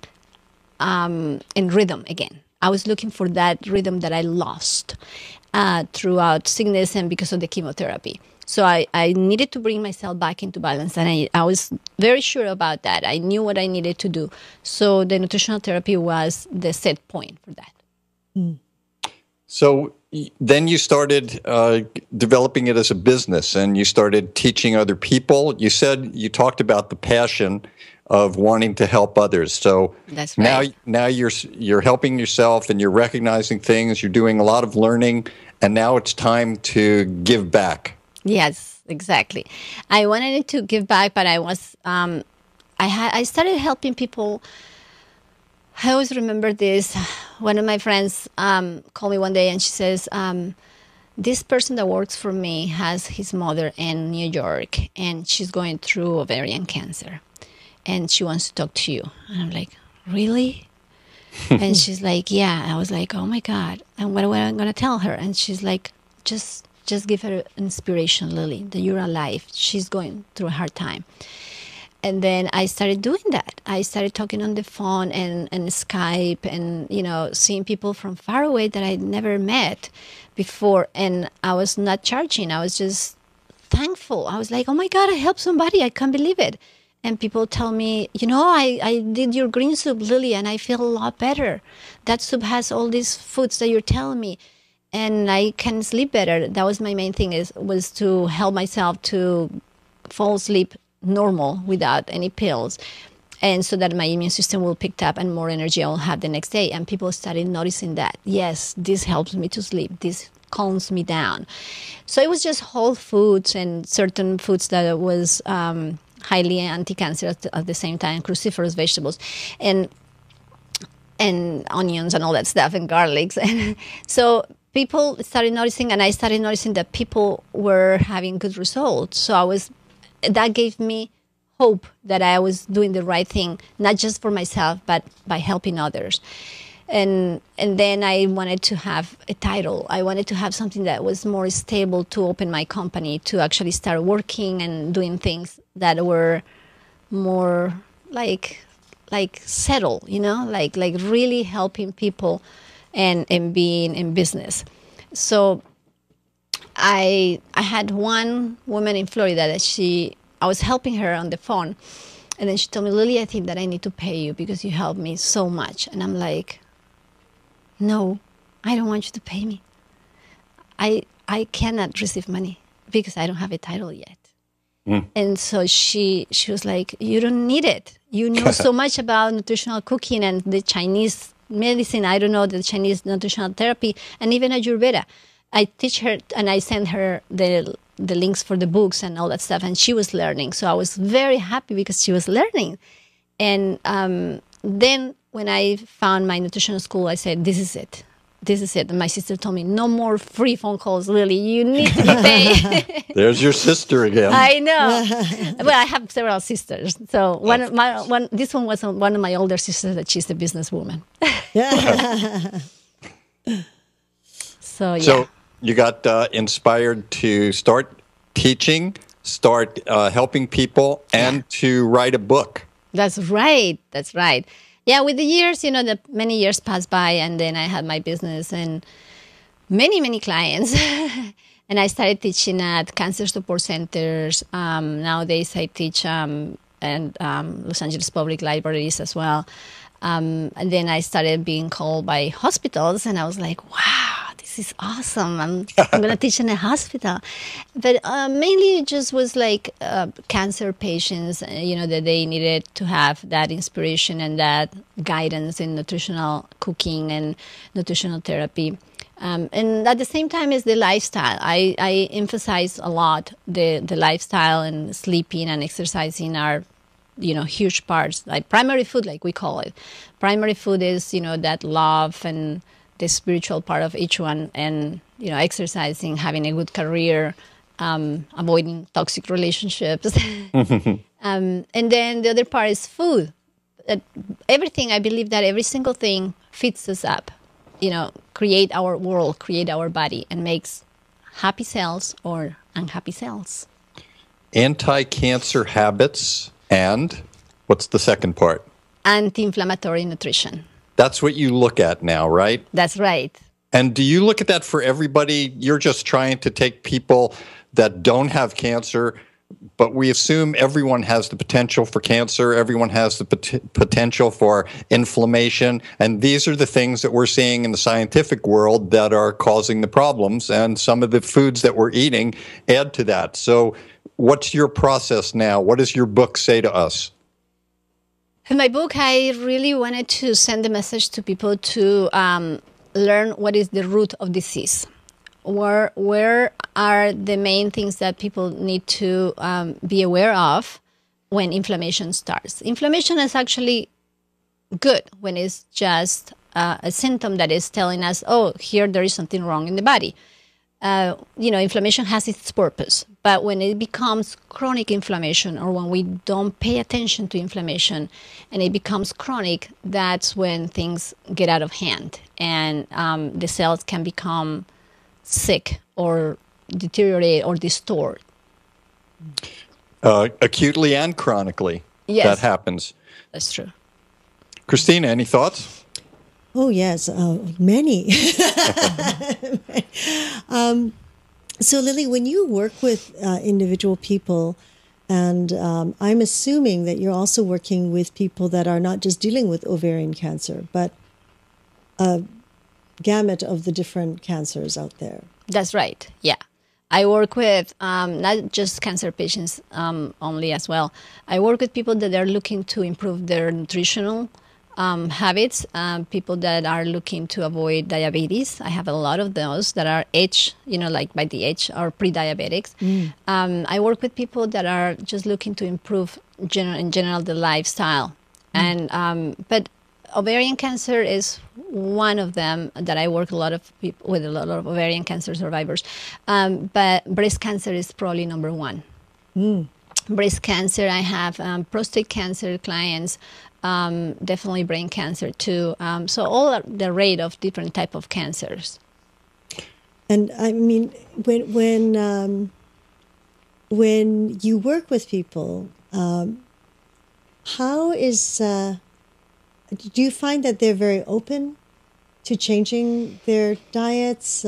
in rhythm again. I was looking for that rhythm that I lost throughout sickness and because of the chemotherapy. So I needed to bring myself back into balance, and I was very sure about that. I knew what I needed to do. So the nutritional therapy was the set point for that. So then you started developing it as a business, and you started teaching other people. You said you talked about the passion of wanting to help others. So that's right. Now you're helping yourself, and you're recognizing things. You're doing a lot of learning, and now it's time to give back. Yes, exactly. I wanted to give back, but I was I started helping people. I always remember this. One of my friends called me one day and she says, this person that works for me has his mother in New York and she's going through ovarian cancer and she wants to talk to you. And I'm like, really? And she's like, yeah. I was like, oh my God. And what am I going to tell her? And she's like, just give her inspiration, Lily, that you're alive. She's going through a hard time. And then I started doing that. I started talking on the phone and Skype and, seeing people from far away that I'd never met before. And I was not charging. I was just thankful. I was like, oh my God, I helped somebody. I can't believe it. And people tell me, I did your green soup, Lily, and I feel a lot better. That soup has all these foods that you're telling me. And I can sleep better. That was my main thing, was to help myself to fall asleep normal without any pills. And so that my immune system will pick up and more energy I will have the next day. And people started noticing that, yes, this helps me to sleep. This calms me down. So it was just whole foods and certain foods that was highly anti-cancer at the same time, cruciferous vegetables. And onions and all that stuff and garlics. And so people started noticing, and I started noticing that people were having good results. So that gave me hope that I was doing the right thing, not just for myself, but by helping others. And then I wanted to have a title. I wanted to have something that was more stable to open my company, to actually start working and doing things that were more like settle, like really helping people and being in business. So I had one woman in Florida that I was helping her on the phone, and then she told me, Lily, I think that I need to pay you because you helped me so much. And I'm like, no, I don't want you to pay me. I cannot receive money because I don't have a title yet. And so she was like, you don't need it. You know so much about nutritional cooking and the Chinese medicine. I don't know, the Chinese nutritional therapy and even Ayurveda. I teach her and I send her the links for the books and all that stuff. And she was learning. So I was very happy because she was learning. And then when I found my nutritional school, I said, this is it. This is it. And my sister told me, no more free phone calls, Lily. You need to be paid. There's your sister again. I know. Well, I have several sisters. So this one was one of my older sisters that she's a businesswoman. So, yeah. So got inspired to start teaching, start helping people, and to write a book. That's right. That's right. Yeah, with the years, the many years passed by, and then I had my business and many clients. And I started teaching at cancer support centers. Nowadays, I teach and Los Angeles Public Libraries as well. And then I started being called by hospitals, and I was like, wow, this is awesome. I'm going to teach in a hospital. But mainly it just was like cancer patients, that they needed to have that inspiration and that guidance in nutritional cooking and nutritional therapy. And at the same time is the lifestyle. I emphasize a lot the lifestyle, and sleeping and exercising are huge parts, like primary food, like we call it. Primary food is, that love and the spiritual part of each one, and, exercising, having a good career, avoiding toxic relationships. And then the other part is food. Everything, I believe that every single thing fits us up, create our world, create our body, and makes happy cells or unhappy cells. Anti-cancer habits. And what's the second part? Anti-inflammatory nutrition. That's what you look at now, right? That's right. And do you look at that for everybody? You're just trying to take people that don't have cancer, but we assume everyone has the potential for cancer. Everyone has the potential for inflammation. And these are the things that we're seeing in the scientific world that are causing the problems. And some of the foods that we're eating add to that. So what's your process now? What does your book say to us? In my book, I really wanted to send a message to people to learn what is the root of disease. Where are the main things that people need to be aware of when inflammation starts? Inflammation is actually good when it's just a symptom that is telling us, oh, here there is something wrong in the body. Inflammation has its purpose, but when it becomes chronic inflammation, or when we don't pay attention to inflammation and it becomes chronic, that's when things get out of hand, and the cells can become sick or deteriorate or distort. Acutely and chronically. Yes. That happens. That's true. Christina, any thoughts? Oh, yes, many. So, Lily, when you work with individual people, and I'm assuming that you're also working with people that are not just dealing with ovarian cancer, but a gamut of the different cancers out there. That's right. Yeah. I work with not just cancer patients only as well. I work with people that are looking to improve their nutritional habits, people that are looking to avoid diabetes. I have a lot of those that are like by the age, or pre-diabetics. I work with people that are just looking to improve in general the lifestyle. And but ovarian cancer is one of them that I work with a lot of ovarian cancer survivors. But breast cancer is probably number one. Breast cancer, I have prostate cancer clients, definitely brain cancer too. So all the rate of different type of cancers. And I mean, when you work with people, how is do you find that they're very open to changing their diets?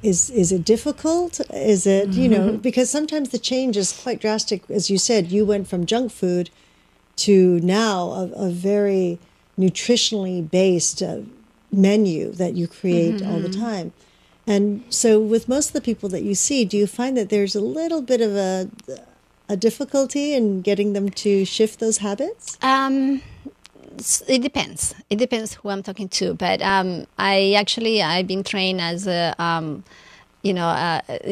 Is it difficult? Is it, because sometimes the change is quite drastic. As you said, you went from junk food to now a very nutritionally based menu that you create all the time. And so with most of the people that you see, do you find that there's a little bit of a difficulty in getting them to shift those habits? It depends. It depends who I'm talking to. But I've been trained as a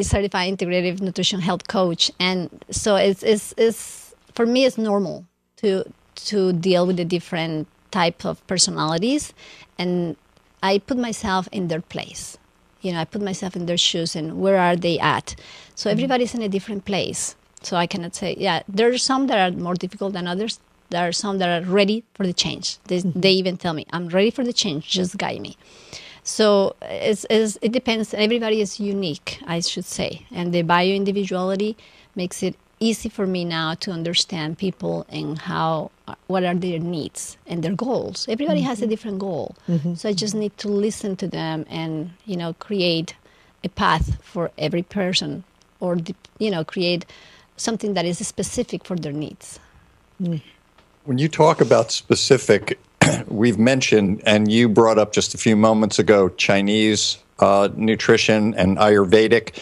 certified integrative nutrition health coach, and so it's for me it's normal to deal with the different type of personalities, and I put myself in their place. I put myself in their shoes, and where are they at? So everybody's in a different place. So I cannot say, there are some that are more difficult than others. There are some that are ready for the change. They even tell me, I'm ready for the change, just guide me. So it depends. Everybody is unique, I should say. And the bio-individuality makes it easy for me now to understand people and what are their needs and their goals. Everybody has a different goal. So I just need to listen to them and, create a path for every person, or, create something that is specific for their needs. When you talk about specific, we've mentioned, and you brought up just a few moments ago, Chinese nutrition and Ayurvedic.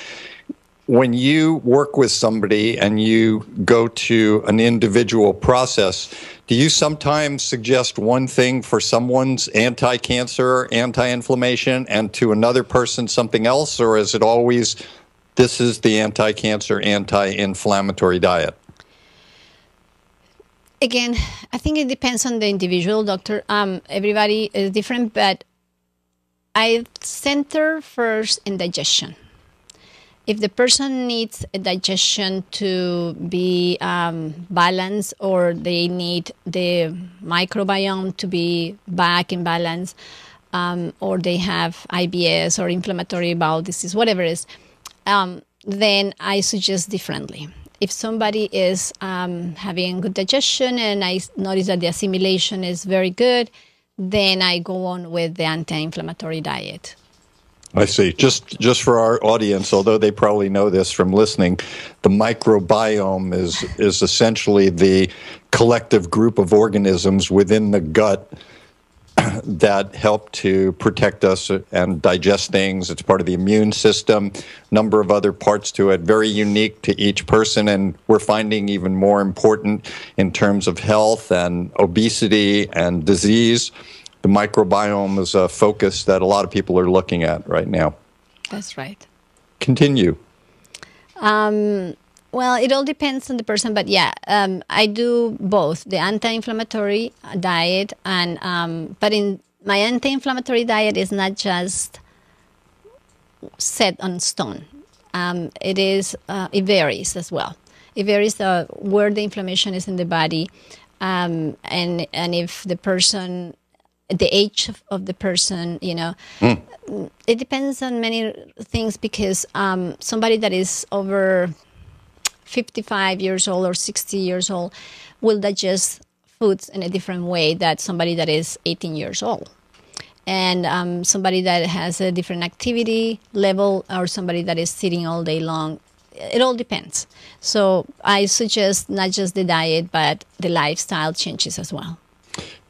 When you work with somebody and you go to an individual process, do you sometimes suggest one thing for someone's anti-cancer, anti-inflammation, and to another person something else? Or is it always, this is the anti-cancer, anti-inflammatory diet? Again, I think it depends on the individual, doctor. Everybody is different, but I center first in digestion. If the person needs a digestion to be balanced, or they need the microbiome to be back in balance, or they have IBS or inflammatory bowel disease, whatever it is, then I suggest differently. If somebody is having good digestion and I notice that the assimilation is very good, then I go on with the anti-inflammatory diet. I see. Just for our audience, although they probably know this from listening, the microbiome is essentially the collective group of organisms within the gut that help to protect us and digest things. It's part of the immune system, number of other parts to it, very unique to each person, and we're finding even more important in terms of health and obesity and disease. The microbiome is a focus that a lot of people are looking at right now. That's right. Continue. Well, it all depends on the person, but yeah, I do both the anti-inflammatory diet, and but in my anti-inflammatory diet is not just set on stone. It varies as well. It varies where the inflammation is in the body, and if the person, the age of the person, it depends on many things, because somebody that is over 55 years old or 60 years old will digest foods in a different way than somebody that is 18 years old. And somebody that has a different activity level, or somebody that is sitting all day long. It all depends. So I suggest not just the diet, but the lifestyle changes as well.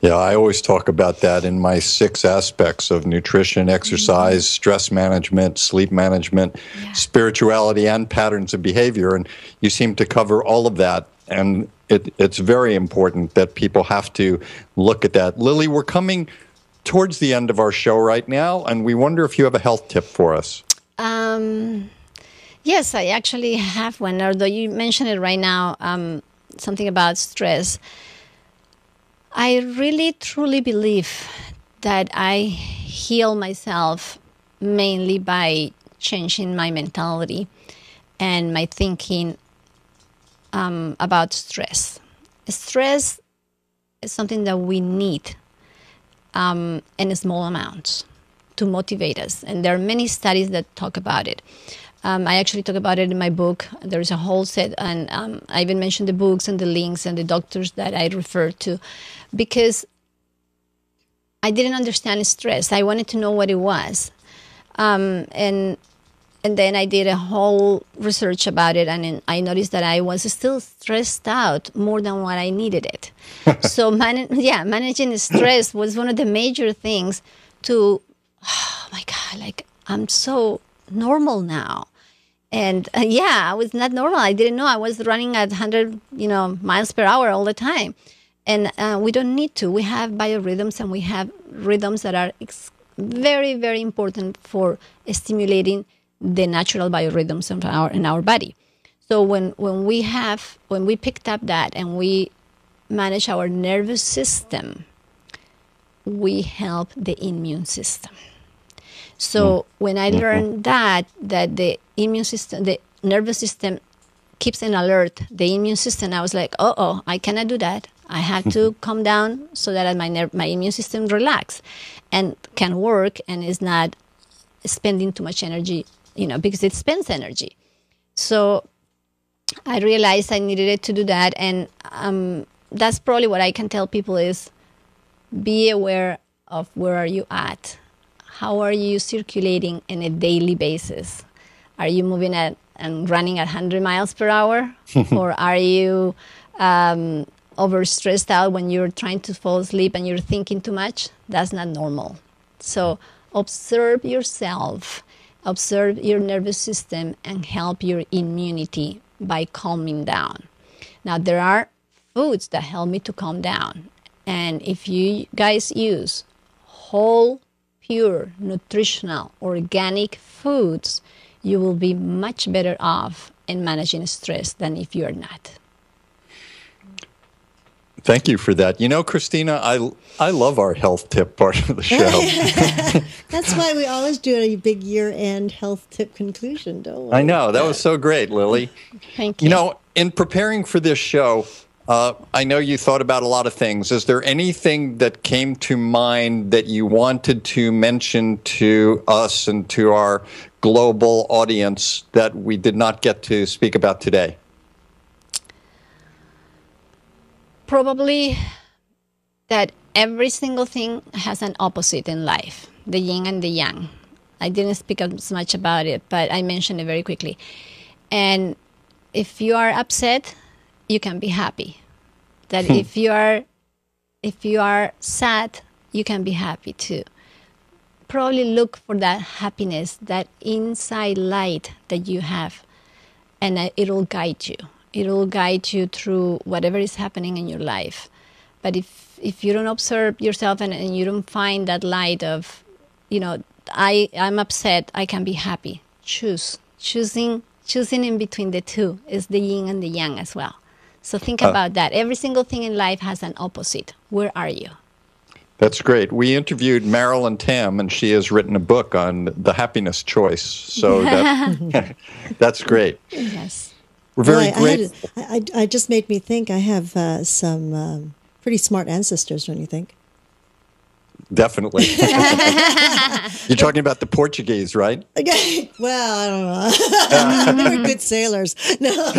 Yeah, I always talk about that in my 6 aspects of nutrition, exercise, stress management, sleep management, spirituality, and patterns of behavior. And you seem to cover all of that. And it's very important that people have to look at that. Lily, we're coming towards the end of our show right now, and we wonder if you have a health tip for us. Yes, I actually have one. Although you mentioned it right now, something about stress. I really, truly believe that I heal myself mainly by changing my mentality and my thinking about stress. Stress is something that we need in small amounts to motivate us. And there are many studies that talk about it. I actually talk about it in my book. There's a whole set, and I even mentioned the books and the links and the doctors that I refer to, because I didn't understand stress. I wanted to know what it was. And then I did a whole research about it, and I noticed that I was still stressed out more than what I needed it. So managing stress was one of the major things to, oh my God, like I'm so normal now. And I was not normal. I didn't know I was running at 100, miles per hour all the time. And we don't need to. We have biorhythms, and we have rhythms that are very, very important for stimulating the natural biorhythms in our body. So when we picked up that and we manage our nervous system, we help the immune system. So when I learned that the immune system, the nervous system keeps an alert, the immune system, I was like, I cannot do that. I have to calm down so that my immune system relax and can work and is not spending too much energy, because it spends energy. So I realized I needed it to do that. And that's probably what I can tell people is be aware of where are you at. How are you circulating on a daily basis? Are you moving at and running at 100 miles per hour? Or are you overstressed out when you're trying to fall asleep and you're thinking too much? That's not normal. So observe yourself, observe your nervous system, and help your immunity by calming down. Now, there are foods that help me to calm down. And if you guys use whole, pure, nutritional, organic foods, you will be much better off in managing stress than if you are not. Thank you for that. Christina, I love our health tip part of the show. That's why we always do a big year-end health tip conclusion, don't we? I know. That was so great, Lily. Thank you. In preparing for this show, I know you thought about a lot of things. Is there anything that came to mind that you wanted to mention to us and to our global audience that we did not get to speak about today? Probably that every single thing has an opposite in life, the yin and the yang. I didn't speak as much about it, but I mentioned it very quickly. And if you are upset, you can be happy. That if you are sad, you can be happy too. Probably look for that happiness, that inside light that you have, and it'll guide you. It'll guide you through whatever is happening in your life. But if you don't observe yourself and you don't find that light of, I'm upset, I can be happy. Choosing in between the two is the yin and the yang as well. So think about that. Every single thing in life has an opposite. Where are you? That's great. We interviewed Marilyn Tam, and she has written a book on the happiness choice. So that's great. Yes. We're very grateful. I just made me think I have some pretty smart ancestors, don't you think? Definitely. You're talking about the Portuguese, right? Okay. Well, I don't know. They were good sailors. No.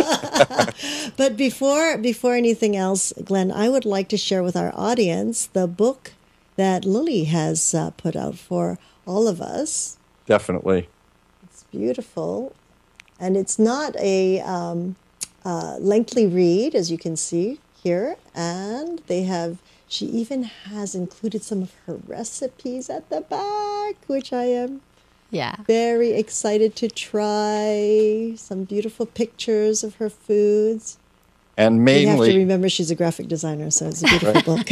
But before anything else, Glenn, I would like to share with our audience the book that Lily has put out for all of us. Definitely. It's beautiful. And it's not a lengthy read, as you can see here. And she even has included some of her recipes at the back, which I am very excited to try. Some beautiful pictures of her foods. And mainly, you have to remember she's a graphic designer, so it's a beautiful book.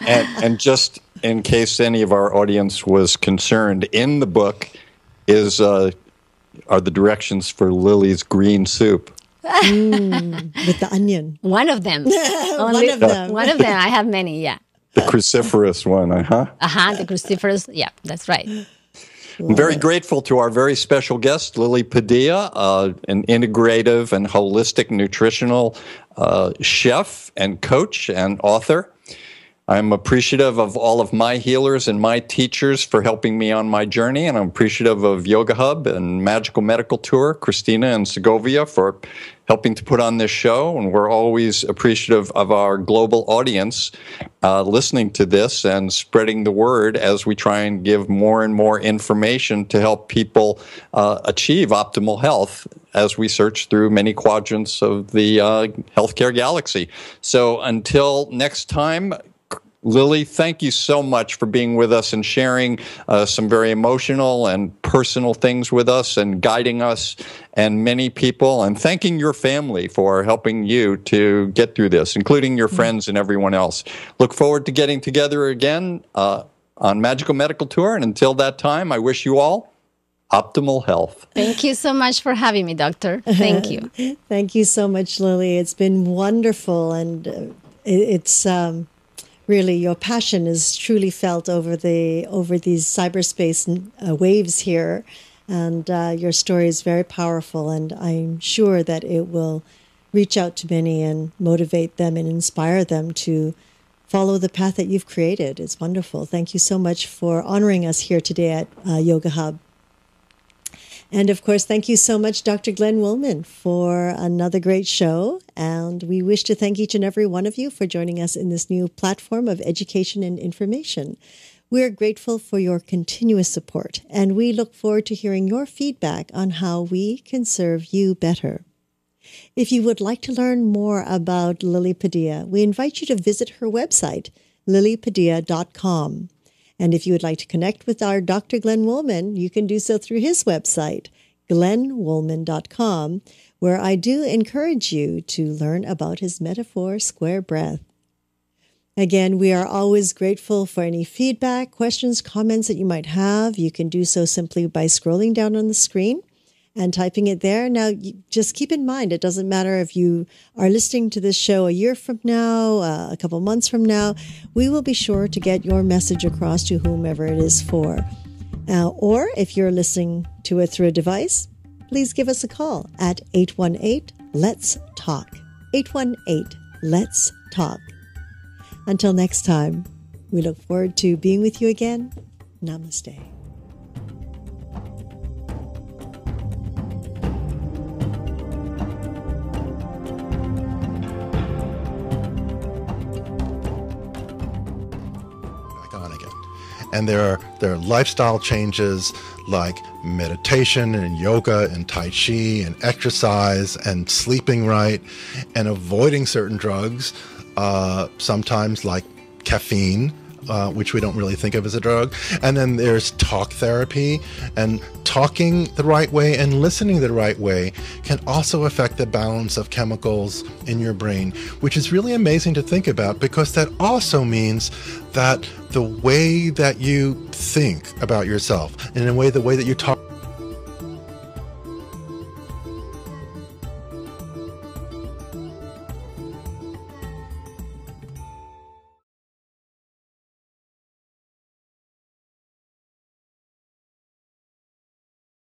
and just in case any of our audience was concerned, in the book are the directions for Lily's green soup. With the onion. One of them. One of them. One of them. I have many, yeah. The cruciferous one, the cruciferous, yeah, that's right. I'm very grateful to our very special guest, Lily Padilla, an integrative and holistic nutritional chef and coach and author. I'm appreciative of all of my healers and my teachers for helping me on my journey, and I'm appreciative of Yoga Hub and Magical Medical Tour, Christina and Segovia, for helping to put on this show, and we're always appreciative of our global audience listening to this and spreading the word as we try and give more and more information to help people achieve optimal health as we search through many quadrants of the healthcare galaxy. So until next time, Lily, thank you so much for being with us and sharing some very emotional and personal things with us and guiding us and many people, and thanking your family for helping you to get through this, including your friends and everyone else. Look forward to getting together again on Magical Medical Tour, and until that time, I wish you all optimal health. Thank you so much for having me, Doctor. Thank you. Thank you so much, Lily. It's been wonderful, and it's... really, your passion is truly felt over these cyberspace waves here, and your story is very powerful. And I'm sure that it will reach out to many and motivate them and inspire them to follow the path that you've created. It's wonderful. Thank you so much for honoring us here today at Yoga Hub. And of course, thank you so much, Dr. Glenn Woolman, for another great show. And we wish to thank each and every one of you for joining us in this new platform of education and information. We're grateful for your continuous support, and we look forward to hearing your feedback on how we can serve you better. If you would like to learn more about Lily Padilla, we invite you to visit her website, lilypadilla.com. And if you would like to connect with our Dr. Glenn Woolman, you can do so through his website, glennwoolman.com, where I do encourage you to learn about his metaphor square breath. Again, we are always grateful for any feedback, questions, comments that you might have. You can do so simply by scrolling down on the screen and typing it there. Now, just keep in mind, it doesn't matter if you are listening to this show a year from now, a couple months from now, we will be sure to get your message across to whomever it is for. Or if you're listening to it through a device, please give us a call at 818-LETS-TALK. 818-LETS-TALK. Until next time, we look forward to being with you again. Namaste. And there are lifestyle changes like meditation and yoga and Tai Chi and exercise and sleeping right and avoiding certain drugs, sometimes like caffeine, which we don't really think of as a drug. And then there's talk therapy, and talking the right way and listening the right way can also affect the balance of chemicals in your brain, which is really amazing to think about, because that also means that the way that you think about yourself, and in a way, the way that you talk